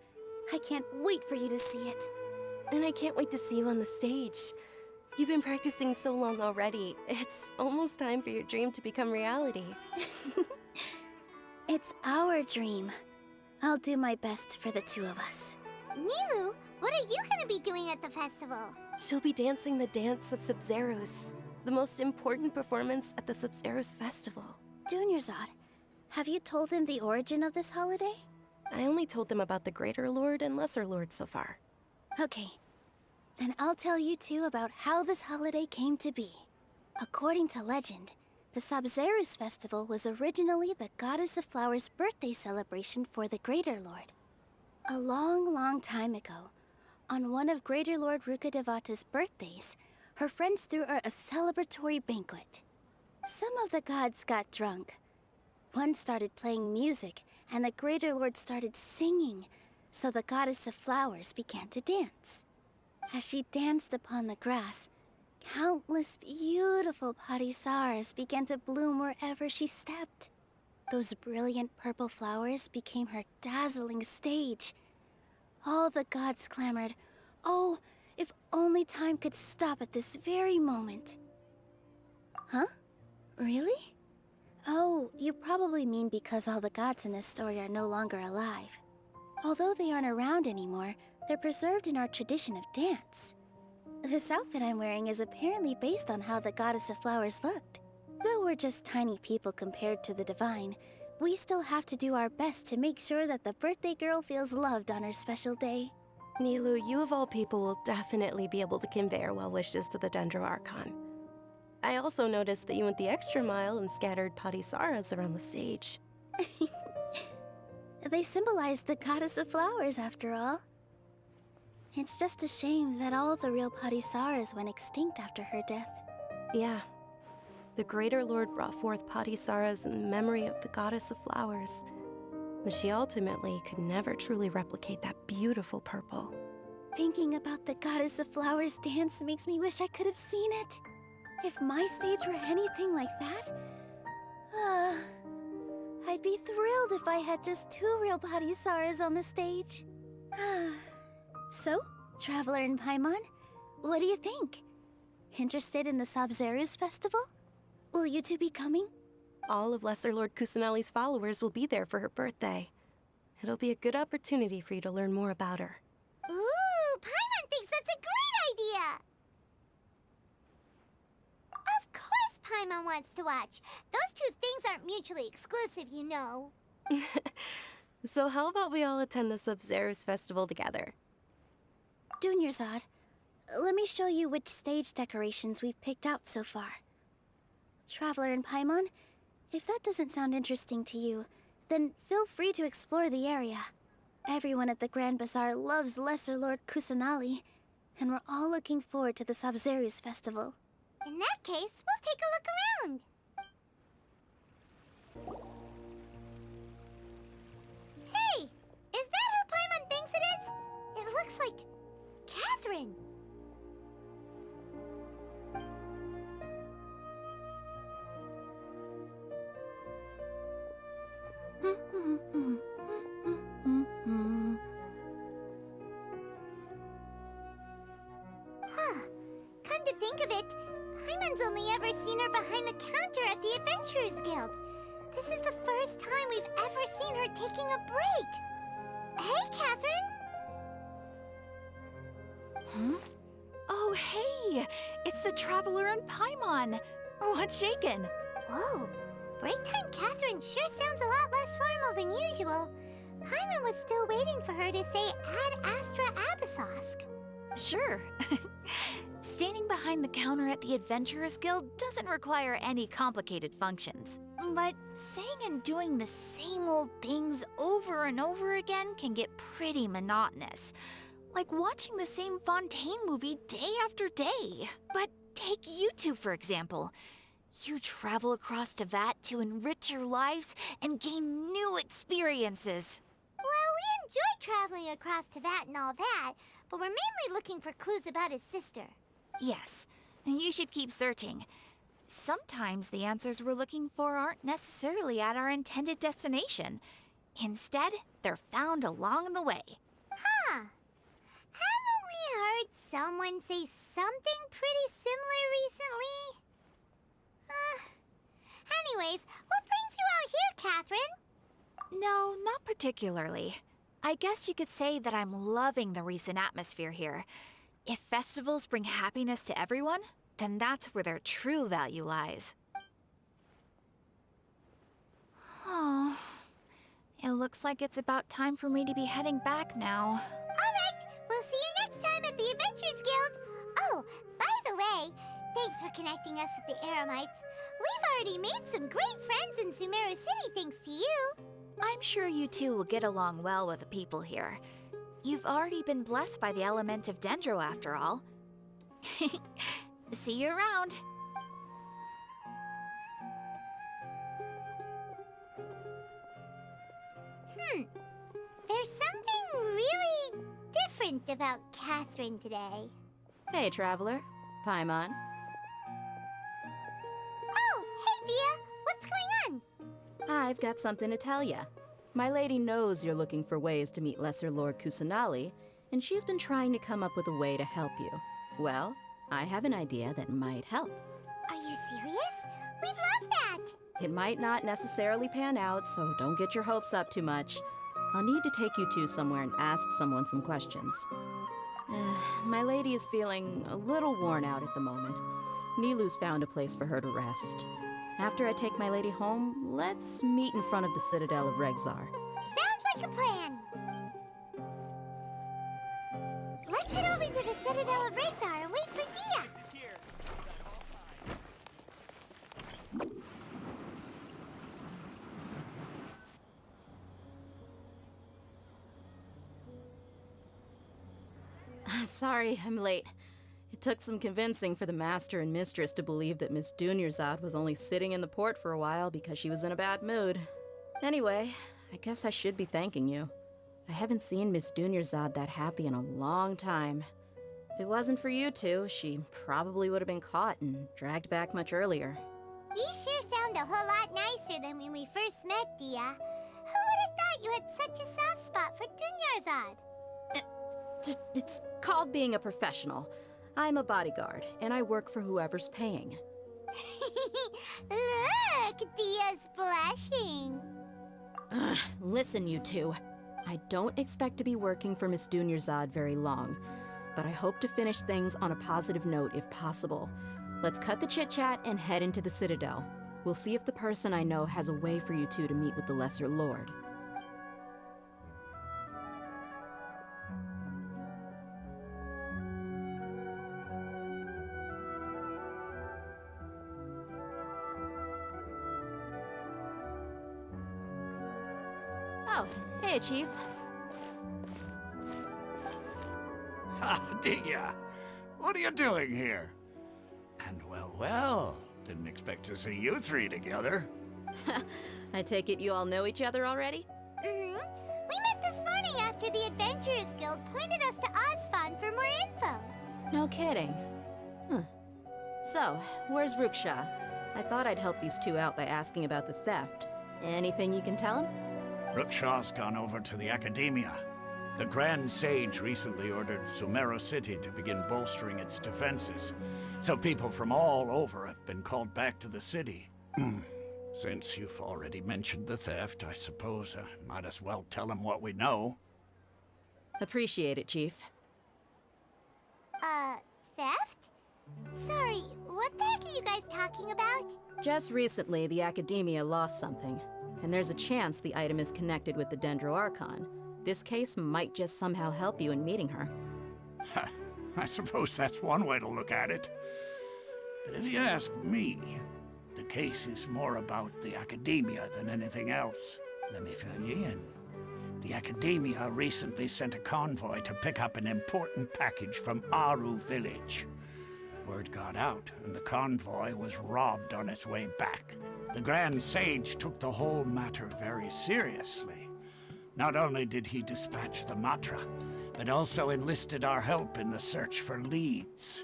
I can't wait for you to see it. And I can't wait to see you on the stage. You've been practicing so long already. It's almost time for your dream to become reality. It's our dream. I'll do my best for the two of us. Nilu, what are you gonna be doing at the festival? She'll be dancing the dance of Sub-Zeros, the most important performance at the Sub-Zeros festival. Dunyarzad, have you told him the origin of this holiday? I only told them about the Greater Lord and Lesser Lord so far. Okay. Then I'll tell you two about how this holiday came to be. According to legend, the Sub-Zeros festival was originally the Goddess of Flowers' birthday celebration for the Greater Lord. A long, long time ago, on one of Greater Lord Rukkhadevata's birthdays, her friends threw her a celebratory banquet. Some of the gods got drunk. One started playing music, and the Greater Lord started singing, so the Goddess of Flowers began to dance. As she danced upon the grass, countless beautiful parisaras began to bloom wherever she stepped. Those brilliant purple flowers became her dazzling stage. All the gods clamored, "Oh, if only time could stop at this very moment." Huh? Really? Oh, you probably mean because all the gods in this story are no longer alive. Although they aren't around anymore, they're preserved in our tradition of dance. This outfit I'm wearing is apparently based on how the Goddess of Flowers looked. Though we're just tiny people compared to the divine, we still have to do our best to make sure that the birthday girl feels loved on her special day. Nilu, you of all people will definitely be able to convey our well wishes to the Dendro Archon. I also noticed that you went the extra mile and scattered parisaras around the stage. They symbolize the Goddess of Flowers, after all. It's just a shame that all the real parisaras went extinct after her death. Yeah. The Greater Lord brought forth parisaras in memory of the Goddess of Flowers, but she ultimately could never truly replicate that beautiful purple. Thinking about the Goddess of Flowers dance makes me wish I could have seen it. If my stage were anything like that, I'd be thrilled if I had just 2 real parisaras on the stage. So, Traveler and Paimon, what do you think? Interested in the Sub-Zeros festival? Will you two be coming? All of Lesser Lord Kusanali's followers will be there for her birthday. It'll be a good opportunity for you to learn more about her. Ooh, Paimon thinks that's a great idea! Of course Paimon wants to watch. Those two things aren't mutually exclusive, you know. So how about we all attend the Sub-Zeros festival together? Dunyarzad, let me show you which stage decorations we've picked out so far. Traveler in Paimon, if that doesn't sound interesting to you, then feel free to explore the area. Everyone at the Grand Bazaar loves Lesser Lord Kusanali, and we're all looking forward to the Sabzeruz festival. In that case, we'll take a look around. Hey! Is that who Paimon thinks it is? It looks like Catherine. Huh. Come to think of it, Paimon's only ever seen her behind the counter at the Adventurers Guild. This is the first time we've ever seen her taking a break. Hey, Catherine! Huh? Oh, hey! It's the Traveler in Paimon! What's shaken? Whoa! Break time Catherine sure sounds a lot less formal than usual. Paimon was still waiting for her to say Ad Astra Abyssosque. Sure. Standing behind the counter at the Adventurers Guild doesn't require any complicated functions. But saying and doing the same old things over and over again can get pretty monotonous. Like watching the same Fontaine movie day after day. But take you two, for example. You travel across Teyvat to enrich your lives and gain new experiences. Well, we enjoy traveling across Teyvat and all that, but we're mainly looking for clues about his sister. Yes, you should keep searching. Sometimes the answers we're looking for aren't necessarily at our intended destination. Instead, they're found along the way. Huh. Haven't we heard someone say something pretty similar recently? Anyways, what brings you out here, Catherine? No, not particularly. I guess you could say that I'm loving the recent atmosphere here. If festivals bring happiness to everyone, then that's where their true value lies. Oh, it looks like it's about time for me to be heading back now. Alright, we'll see you next time at the Adventurers Guild. Oh, by the way, thanks for connecting us with the Eremites. We've already made some great friends in Sumeru City thanks to you. I'm sure you two will get along well with the people here. You've already been blessed by the element of Dendro after all. See you around. There's something really different about Catherine today. Hey, Traveler. Paimon. Oh, hey, Dia. What's going on? I've got something to tell ya. My lady knows you're looking for ways to meet Lesser Lord Kusanali, and she's been trying to come up with a way to help you. Well, I have an idea that might help. Are you serious? We'd love that! It might not necessarily pan out, so don't get your hopes up too much. I'll need to take you two somewhere and ask someone some questions. My lady is feeling a little worn out at the moment. Nilu's found a place for her to rest. After I take my lady home, let's meet in front of the Citadel of Regzar. Sounds like a plan! Let's head over to the Citadel of Regzar and wait for Dia! Sorry, I'm late. It took some convincing for the Master and Mistress to believe that Miss Dunyarzad was only sitting in the port for a while because she was in a bad mood. Anyway, I guess I should be thanking you. I haven't seen Miss Dunyarzad that happy in a long time. If it wasn't for you two, she probably would have been caught and dragged back much earlier. You sure sound a whole lot nicer than when we first met, Dia. Who would have thought you had such a soft spot for Dunyarzad? It's called being a professional. I'm a bodyguard, and I work for whoever's paying. Look, Dia's blushing. Listen, you two. I don't expect to be working for Miss Dunyarzad very long, but I hope to finish things on a positive note if possible. Let's cut the chit-chat and head into the Citadel. We'll see if the person I know has a way for you two to meet with the Lesser Lord. Oh, hey, Chief. Ah, Dia, what are you doing here? And well, didn't expect to see you three together. I take it you all know each other already? Mm-hmm. We met this morning after the Adventurers Guild pointed us to Osfon for more info. No kidding. Huh. So, where's Ruksha? I thought I'd help these two out by asking about the theft. Anything you can tell him? Ruksha's gone over to the Academia. The Grand Sage recently ordered Sumeru City to begin bolstering its defenses, so people from all over have been called back to the city. Since you've already mentioned the theft, I suppose I might as well tell him what we know. Appreciate it, Chief. Theft? Sorry, what the heck are you guys talking about? Just recently, the Academia lost something, and there's a chance the item is connected with the Dendro Archon. This case might just somehow help you in meeting her. I suppose that's one way to look at it. But if you ask me, the case is more about the Academia than anything else. Let me fill you in. The Academia recently sent a convoy to pick up an important package from Aru village. Word got out, and the convoy was robbed on its way back. The Grand Sage took the whole matter very seriously. Not only did he dispatch the Matra, but also enlisted our help in the search for leads.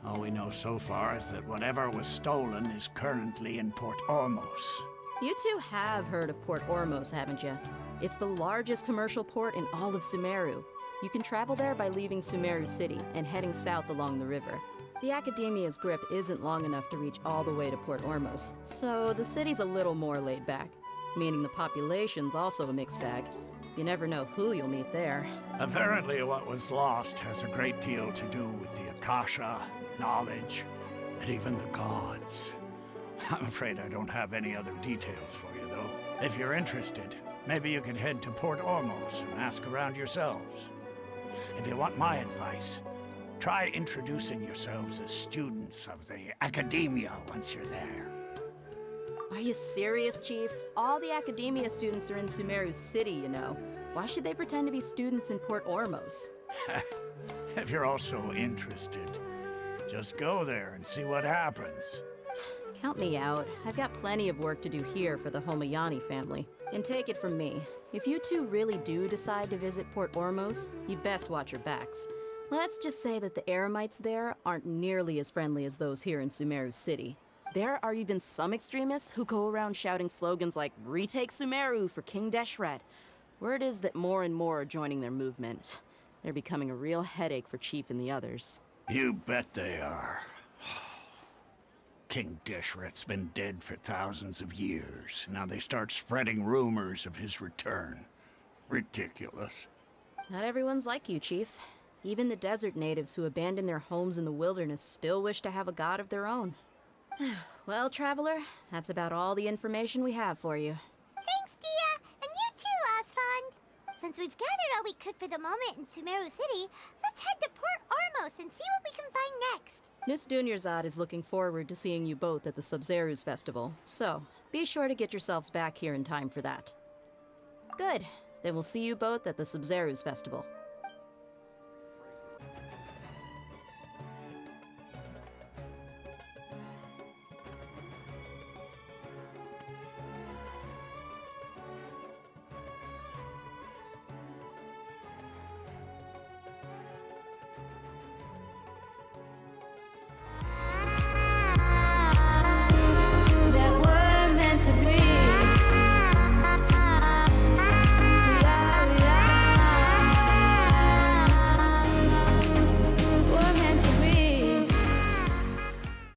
All we know so far is that whatever was stolen is currently in Port Ormos. You two have heard of Port Ormos, haven't you? It's the largest commercial port in all of Sumeru. You can travel there by leaving Sumeru City and heading south along the river. The Academia's grip isn't long enough to reach all the way to Port Ormos, so the city's a little more laid back, meaning the population's also a mixed bag. You never know who you'll meet there. Apparently what was lost has a great deal to do with the Akasha, knowledge, and even the gods. I'm afraid I don't have any other details for you, though. If you're interested, maybe you can head to Port Ormos and ask around yourselves. If you want my advice, try introducing yourselves as students of the Academia once you're there. Are you serious, Chief? All the Academia students are in Sumeru City, you know. Why should they pretend to be students in Port Ormos? If you're also interested, just go there and see what happens. Count me out. I've got plenty of work to do here for the Homayani family. And take it from me, if you two really do decide to visit Port Ormos, you'd best watch your backs. Let's just say that the Eremites there aren't nearly as friendly as those here in Sumeru City. There are even some extremists who go around shouting slogans like, "Retake Sumeru for King Deshret." Word is that more and more are joining their movement. They're becoming a real headache for Chief and the others. You bet they are. King Deshret's been dead for thousands of years. Now they start spreading rumors of his return. Ridiculous. Not everyone's like you, Chief. Even the desert natives who abandoned their homes in the wilderness still wish to have a god of their own. Well, Traveler, that's about all the information we have for you. Thanks, Dia! And you too, Osfond! Since we've gathered all we could for the moment in Sumeru City, let's head to Port Ormos and see what we can find next. Miss Dunyarzad is looking forward to seeing you both at the Sub-Zerus Festival, so be sure to get yourselves back here in time for that. Good. Then we'll see you both at the Sub-Zerus Festival.